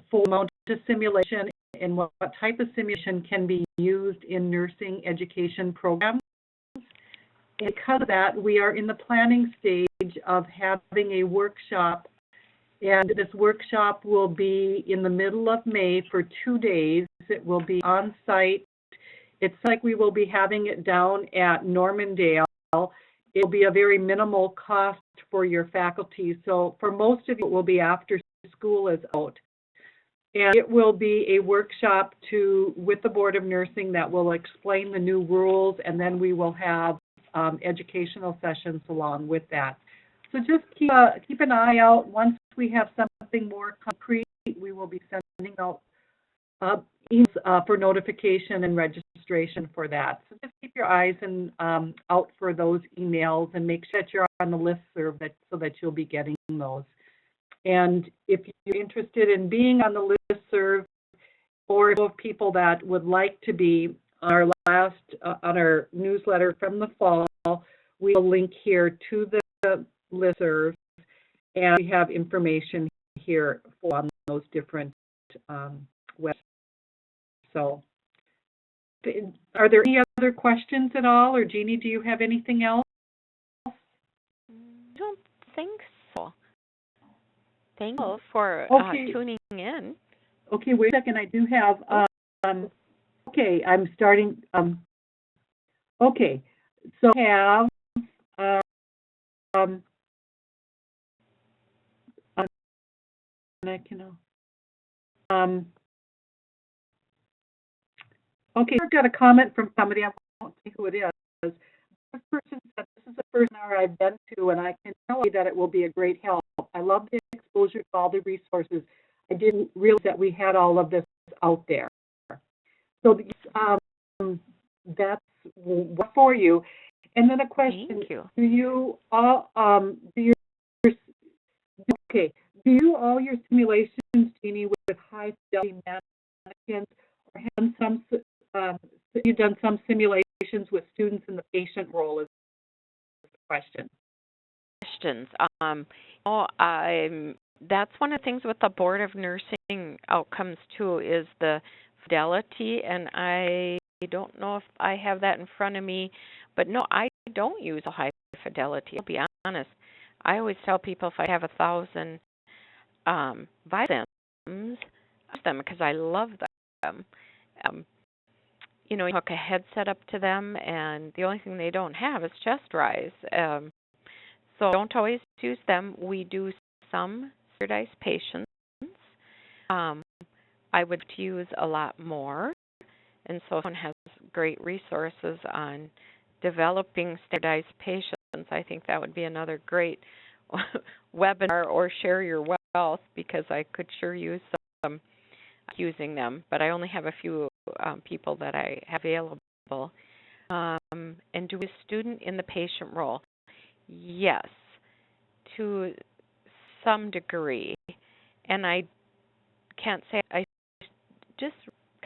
for amount of simulation and what type of simulation can be used in nursing education programs. Because of that, we are in the planning stage of having a workshop, and this workshop will be in the middle of May for 2 days. It will be on site. It's like we will be having it down at Normandale. It will be a very minimal cost for your faculty. So for most of you, it will be after school is out. And it will be a workshop with the Board of Nursing that will explain the new rules, and then we will have educational sessions along with that. So just keep an eye out. Once we have something more concrete, we will be sending out emails for notification and registration for that. So just keep your eyes out for those emails and make sure that you're on the listserv so that you'll be getting those. And if you're interested in being on the listserv, or if you have people that would like to be on our newsletter from the fall, we will link here to the listserv, and we have information here on those different websites. So, are there any other questions at all, or Jeannie, do you have anything else? I don't think so. Thank you for tuning in. Okay, wait a second. I do have. Okay, I'm starting. Okay, so I have. Okay, I've got a comment from somebody. I won't say who it is. This person said, "This is the first hour I've been to, and I can tell you that it will be a great help. I love the exposure to all the resources. I didn't realize that we had all of this out there." So that's for you. And then a question: Thank you. Do you all do you all your simulations, Jeannie, with high fidelity mannequins, or have you've done some simulations with students in the patient role? Is the question. Questions. That's one of the things with the Board of Nursing outcomes too, is the fidelity, and I don't know if I have that in front of me, but no, I don't use a high fidelity. I'll be honest. I always tell people if I have 1,000 vitamin, I use them because I love them. you know, you hook a headset up to them, and the only thing they don't have is chest rise. So don't always use them. We do some standardized patients. I would use a lot more. And so if someone has great resources on developing standardized patients, I think that would be another great webinar, or share your wealth, because I could sure use some using them, but I only have a few people that I have available. And do a student in the patient role? Yes, to some degree. And I can't say I just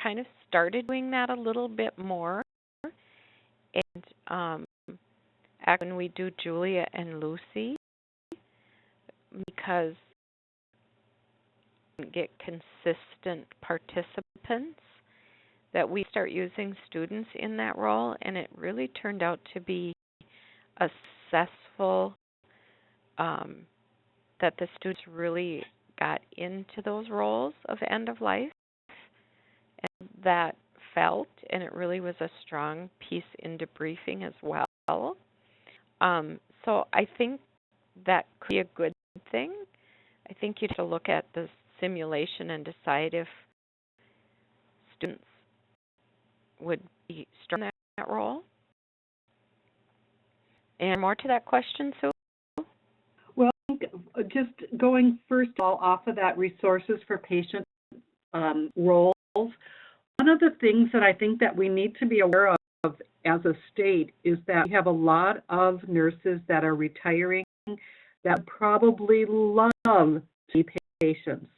kind of started doing that a little bit more. And when we do Julia and Lucy, because we get consistent participants, that we start using students in that role, and it really turned out to be a successful, that the students really got into those roles of end of life, and that felt, and it really was a strong piece in debriefing as well. So I think that could be a good thing. I think you'd have to look at the simulation and decide if students would be strong in that role. And more to that question, Sue? Well, just going first of all off of that resources for patient roles, one of the things that I think that we need to be aware of as a state is that we have a lot of nurses that are retiring that probably love to see patients.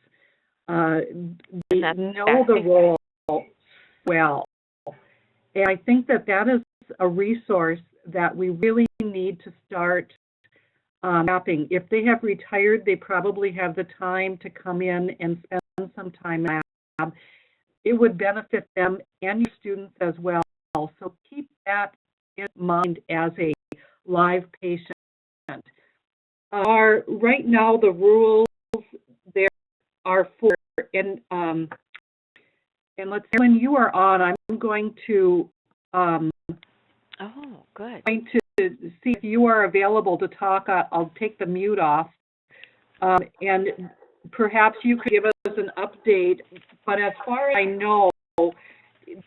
They know the role well. And I think that that is a resource that we really need to start mapping. If they have retired, they probably have the time to come in and spend some time in the lab. It would benefit them and your students as well. So keep that in mind as a live patient. Right now, the rules there are for, and let's say when you are on, I'm going to going to see if you are available to talk. I'll take the mute off, and perhaps you could give us an update. But as far as I know,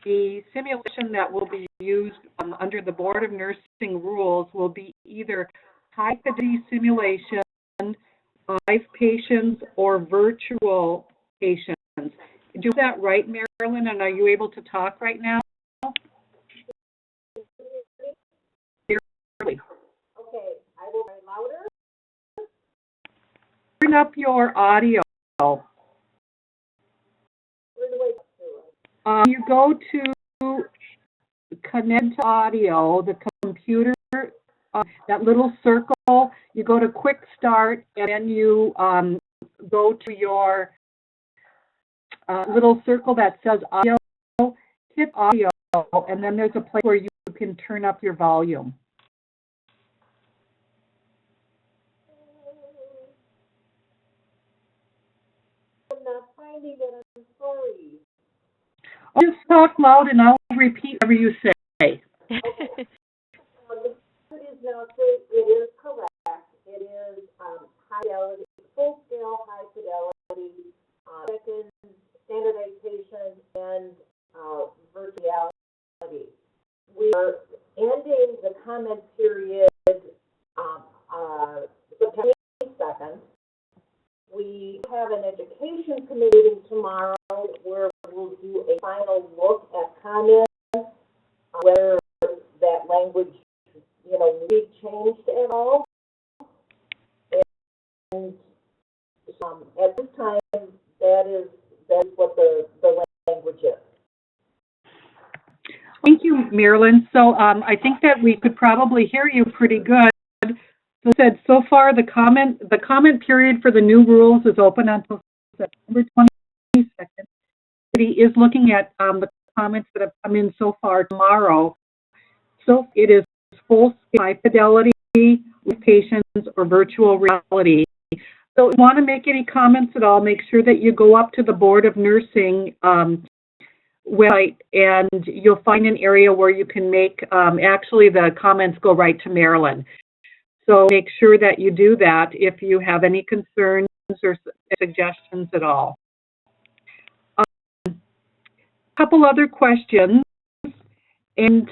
the simulation that will be used under the Board of Nursing rules will be either high-fidelity simulation, live patients, or virtual patients. Do that right, Marilyn? And are you able to talk right now? Okay, I will be louder. Turn up your audio. You go to connect to audio, the computer, that little circle, you go to quick start, and then you go to your little circle that says audio, hit audio, and then there's a place where you can turn up your volume. I'm not finding it, I'm sorry. Just talk loud and I'll repeat whatever you say. Okay. It is correct. It is high fidelity, full scale high fidelity, second standardization, and virtuality. We are ending the comment period September 22nd. We have an education committee meeting tomorrow where we'll do a final look at comments, whether that language, we changed at all. And at this time, that is what the language is. Thank you, Marilyn. So I think that we could probably hear you pretty good. So far, the comment period for the new rules is open until September 22nd. He is looking at the comments that have come in so far tomorrow. So it is full scale, high fidelity, with patients, or virtual reality. So if you want to make any comments at all, make sure that you go up to the Board of Nursing website, and you'll find an area where you can make, actually the comments go right to Marilyn. So make sure that you do that if you have any concerns or suggestions at all. A couple other questions, and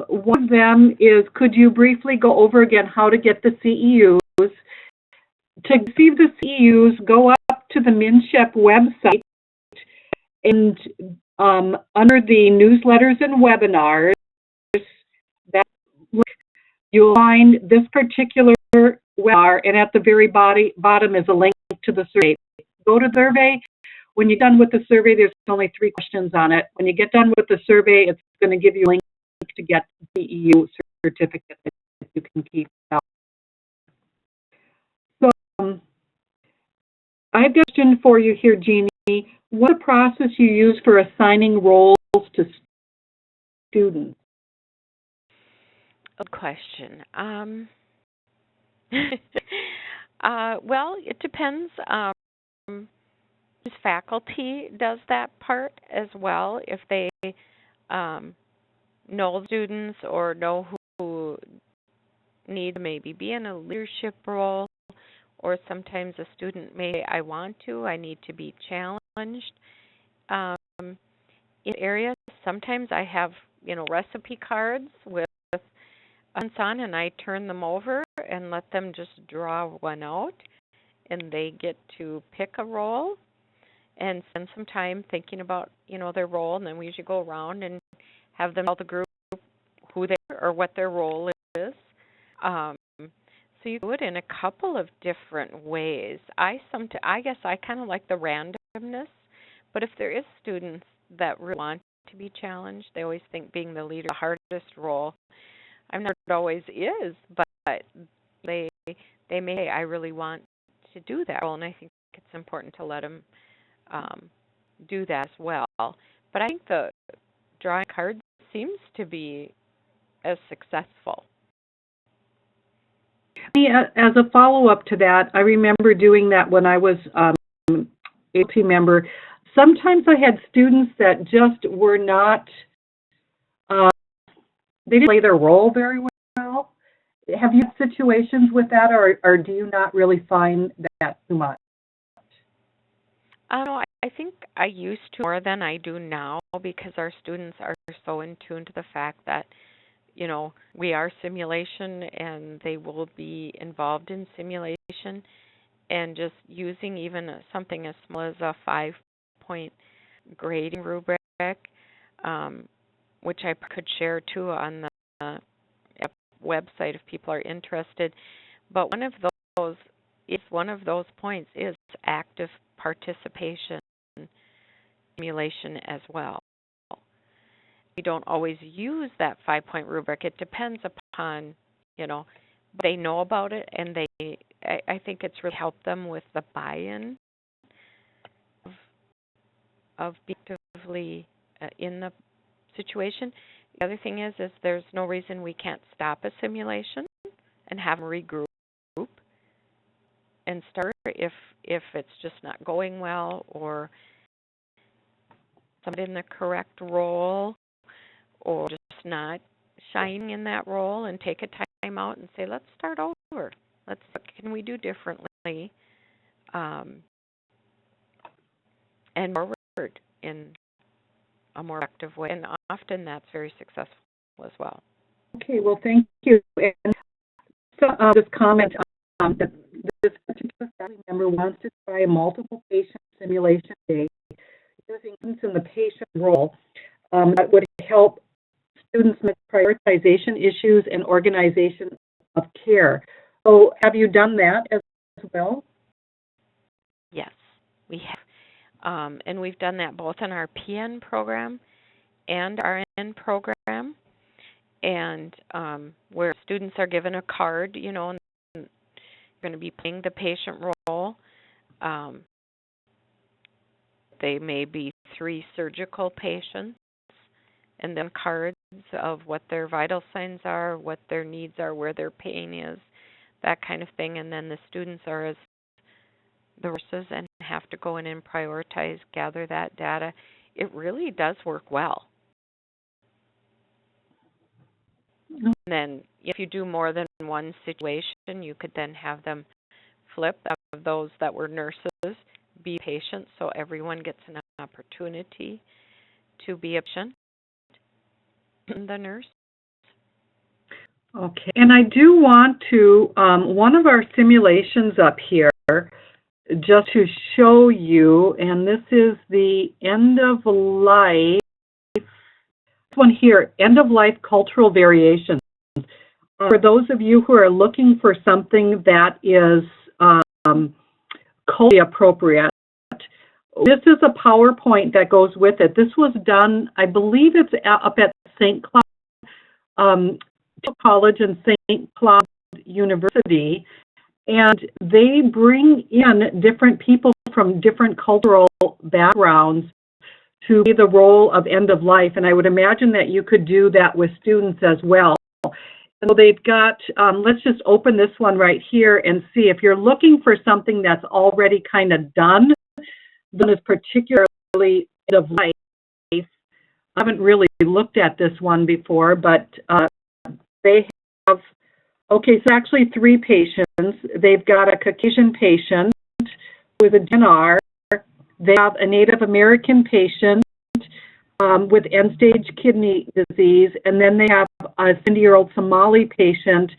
one of them is, could you briefly go over again how to get the CEUs? To receive the CEUs, go up to the MnSHEP website, and under the newsletters and webinars, that you'll find this particular webinar, and at the very bottom is a link to the survey. Go to the survey. When you're done with the survey, there's only 3 questions on it. When you get done with the survey, it's going to give you a link to get the EU certificate that you can keep out. So I have a question for you here, Jeannie. What process you use for assigning roles to students? Good question. Well, it depends. Faculty does that part as well. If they know students or know who need to maybe be in a leadership role, or sometimes a student may, I need to be challenged. In areas, sometimes I have, recipe cards with on, and I turn them over and let them just draw one out, and they get to pick a role and spend some time thinking about, their role, and then we usually go around and have them tell the group who they are or what their role is. So you do it in a couple of different ways. I guess I kind of like the randomness, but if there is students that really want to be challenged, they always think being the leader is the hardest role. I'm not sure it always is, but they may say, I really want to do that role, and I think it's important to let them do that as well. But I think the drawing cards seems to be as successful. As a follow-up to that, I remember doing that when I was a team member. Sometimes I had students that just were not, they didn't play their role very well. Have you had situations with that, or do you not really find that too much? I think I used to more than I do now, because our students are so in tune to the fact that, we are simulation and they will be involved in simulation, and just using even something as small as a 5-point grading rubric, which I could share too on the website if people are interested. But one of those points is active participation simulation as well. We don't always use that 5-point rubric. It depends upon, they know about it, and I think it's really helped them with the buy-in of being actively in the situation. The other thing is there's no reason we can't stop a simulation and have them regroup and start if it's just not going well, or somebody in the correct role, or just not shining in that role, and take a time out and say, let's start over. What can we do differently? And forward in a more active way. And often that's very successful as well. Okay, well, thank you. And so, this comment that this particular family member wants to try a multiple patient simulation day using students in the patient role that would help students make prioritization issues and organization of care. So have you done that as well? Yes, we have. And we've done that both in our PN program and our RN program, and where students are given a card, and you're going to be playing the patient role. They may be 3 surgical patients, and then cards of what their vital signs are, what their needs are, where their pain is, that kind of thing. And then the students are as the nurses and have to go in and prioritize, gather that data. it really does work well. And then if you do more than one situation, you could then have them flip of those that were nurses be patients, so everyone gets an opportunity to be a patient, the nurse. Okay, and I do want to, one of our simulations up here, just to show you, and this is the end of life, this one here, end of life cultural variations. For those of you who are looking for something that is culturally appropriate, this is a PowerPoint that goes with it. This was done, I believe it's up at St. Cloud College and St. Cloud University, and they bring in different people from different cultural backgrounds to play the role of end of life, and I would imagine that you could do that with students as well. So they've got, let's just open this one right here and see. If you're looking for something that's already kind of done, then is particularly end of life. I haven't really looked at this one before, but they have, okay, so actually 3 patients. They've got a Caucasian patient with a DNR. They have a Native American patient with end-stage kidney disease, and then they have a 70-year-old Somali patient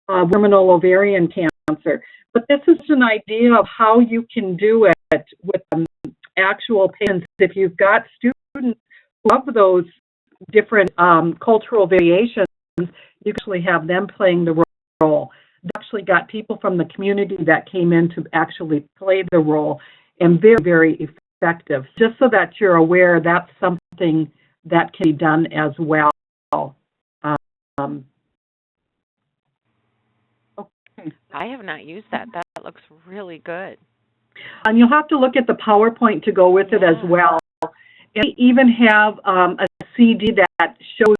with terminal ovarian cancer. But this is an idea of how you can do it with actual patients. If you've got students who have those different cultural variations, you actually have them playing the role. They actually got people from the community that came in to actually play the role, and very, very effective. Just so that you're aware, that's something that can be done as well. Okay. I have not used that. That looks really good. And you'll have to look at the PowerPoint to go with it as well. And they even have a CD that shows,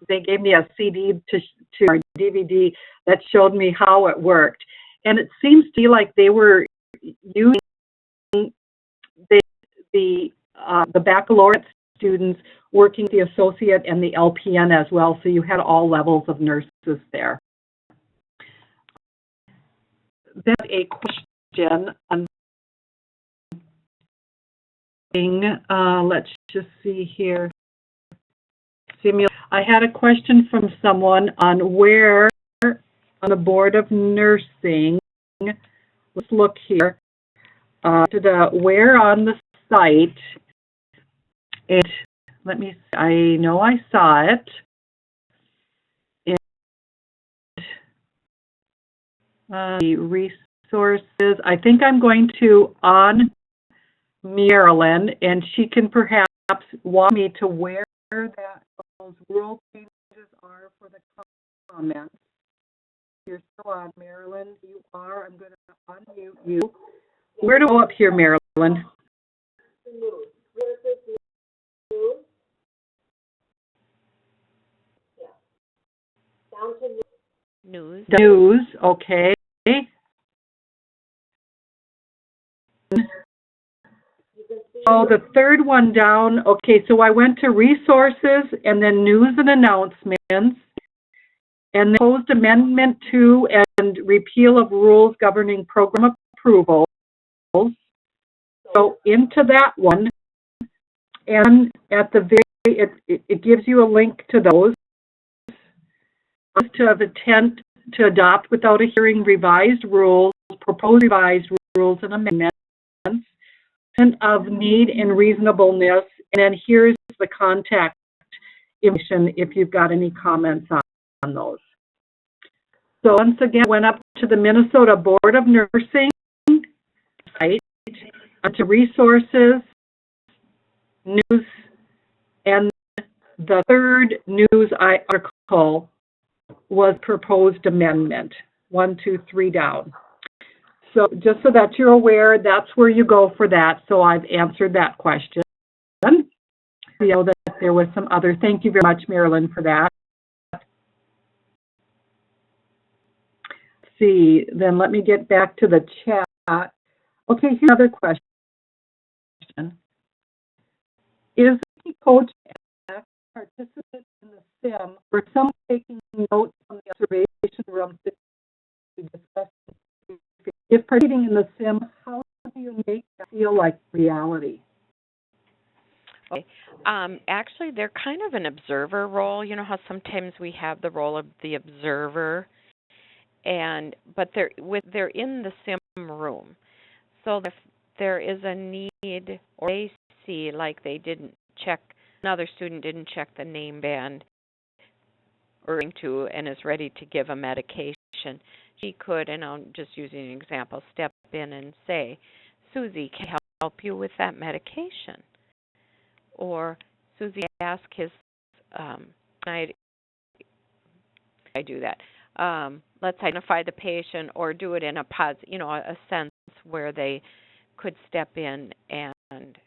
they gave me a CD to our DVD that showed me how it worked. And it seems to be like they were using the baccalaureate students working the associate and the LPN as well, so you had all levels of nurses there. Then a question on let's just see here. I had a question from someone on where on the Board of Nursing. Let's look here. Where on the site, and let me see, I know I saw it. The resources, I think I'm going to on Marilyn, and she can perhaps walk me to where those rule changes are for the comments. You're still on, Marilyn. You are. I'm going to unmute you. Where to go up here, Marilyn? News. News, okay. Oh, the third one down. Okay, so I went to resources and then news and announcements, and then proposed amendment to and repeal of rules governing program approvals. So into that one, and at the very, it gives you a link to those. To have intent to adopt without a hearing revised rules, proposed revised rules and amendments, and of need and reasonableness, and then here's the contact information if you've got any comments on those. So once again, I went up to the Minnesota Board of Nursing site, to resources, news, and the third news article was proposed amendment, 1, 2, 3 down. So just so that you're aware, that's where you go for that. So I've answered that question. You know that there was some other. Thank you very much, Marilyn, for that. Let's see, then let me get back to the chat. Okay, here's another question. Is the coach an participant in the sim or someone taking notes from the observation room to discuss? If participating in the sim, how do you make it feel like reality? Okay. Actually, they're kind of an observer role. You know how sometimes we have the role of the observer, but they're in the sim room. So if there is a need, or they see like another student didn't check the name band or and is ready to give a medication, she could, and I'm just using an example, step in and say, Susie, can I help you with that medication? Or Susie, ask his, I do that. Let's identify the patient, or do it in a sense where they could step in and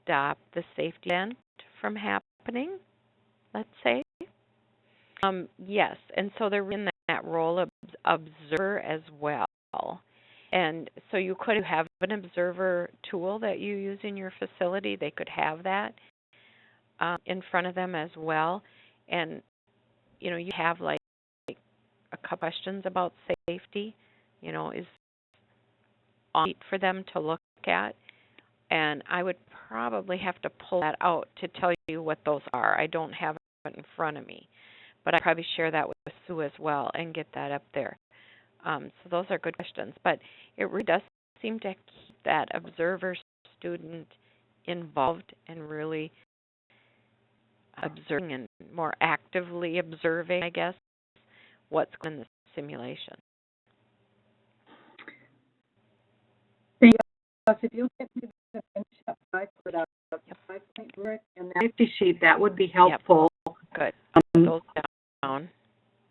stop the safety event from happening, let's say. Yes, and so they're in that role of observer as well. And so you could have an observer tool that you use in your facility. They could have that in front of them as well. And, you have like a couple questions about safety, is on for them to look at. And I would probably have to pull that out to tell you what those are. I don't have it in front of me. But I'd probably share that with Sue as well and get that up there. So those are good questions. But it really does seem to keep that observer student involved and really observing and more actively observing, I guess, what's going on in the simulation. Thank you. If you get me the MnSHEP 5.0 work and the safety sheet, that would be helpful. Yep. Good. Those down.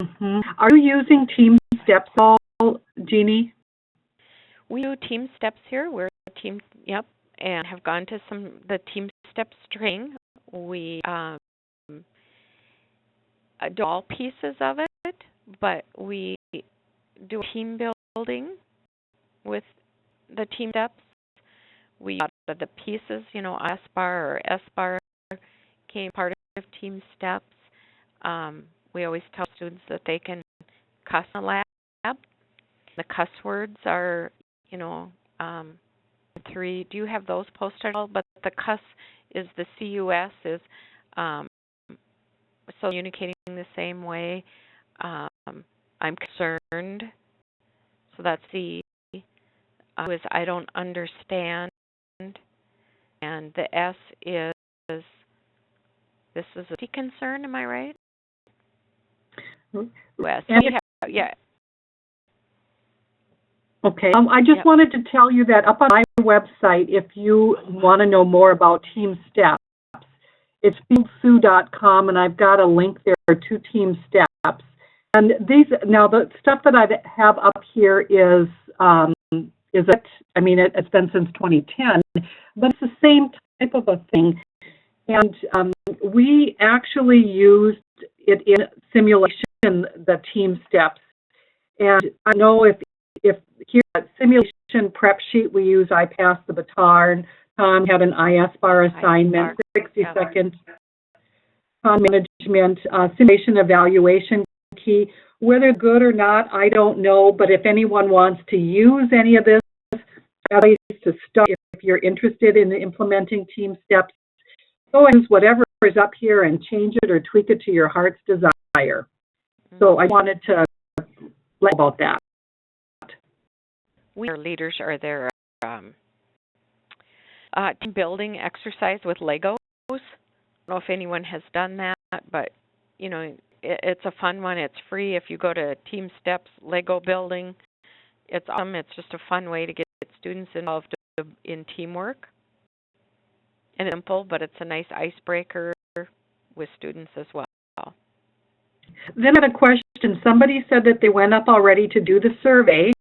Mm-hmm. Are you using team steps all, Jeannie? We do team steps here. We're a team, and have gone to the team steps training. We do all pieces of it, but we do team building with the team steps. We out of the pieces, S-bar or S-bar came part of team steps. We always tell students that they can cuss in the lab. The cuss words are, 3. Do you have those posted at all? But the cuss is the CUS is so communicating the same way. I'm concerned. So that's C. Is I don't understand. And the S is this is a concern. Am I right? Yes. Yeah. Okay. I just wanted to tell you that up on my website, if you want to know more about Team Steps, it's fieldsue.com, and I've got a link there to Team Steps. And now the stuff that I have up here is it's been since 2010, but it's the same type of a thing. And we actually used it in simulation, the Team Steps. And I know if here at simulation prep sheet, we use I Pass the Baton. Tom had an IS-bar assignment, 60-second management, simulation evaluation key. Whether good or not, I don't know, but if anyone wants to use any of this, at least to start, if you're interested in implementing Team Steps, go and use whatever is up here and change it or tweak it to your heart's desire. So I wanted to let you know about that. Our leaders are there team building exercise with Legos. I don't know if anyone has done that, but it's a fun one. It's free if you go to Team Steps Lego building. It's It's just a fun way to get students involved in teamwork. And it's simple, but it's a nice icebreaker with students as well. Then I had a question. Somebody said that they went up already to do the survey,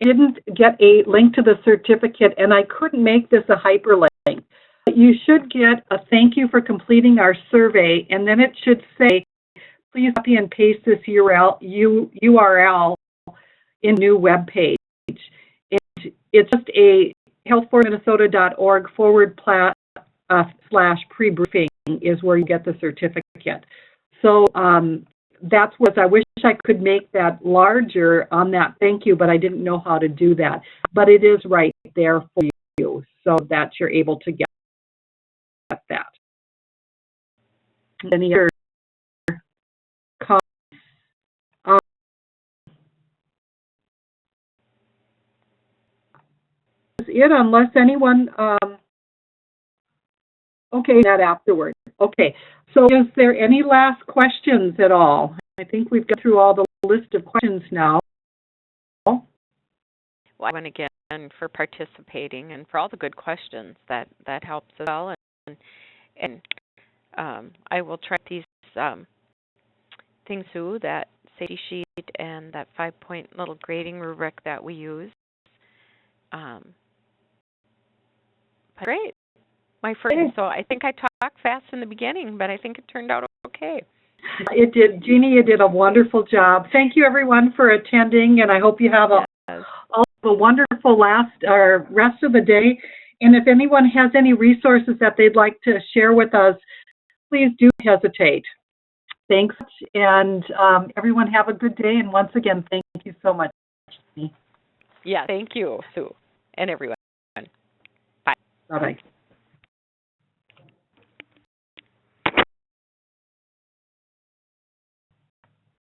didn't get a link to the certificate, and I couldn't make this a hyperlink. But you should get a thank you for completing our survey, and then it should say, please copy and paste this URL in new web page. It's just a healthforminnesota.org / pre-briefing is where you get the certificate. So that's what I wish I could make that larger on that thank you, but I didn't know how to do that. But it is right there for you so that you're able to get that. Any other comments? That's it, unless anyone, okay, that afterward. Okay, so is there any last questions at all? I think we've got through all the list of questions now. Well, I want again for participating and for all the good questions. That helps as well. And I will try these things too, that safety sheet and that 5-point little grading rubric that we use. Great. My first, so I think I talked fast in the beginning, but I think it turned out okay. It did. Jeannie, you did a wonderful job. Thank you, everyone, for attending, and I hope you have a wonderful rest of the day. And if anyone has any resources that they'd like to share with us, please do hesitate. Thanks, and everyone have a good day. And once again, thank you so much. Yeah, thank you, Sue, and everyone. Bye. Bye-bye.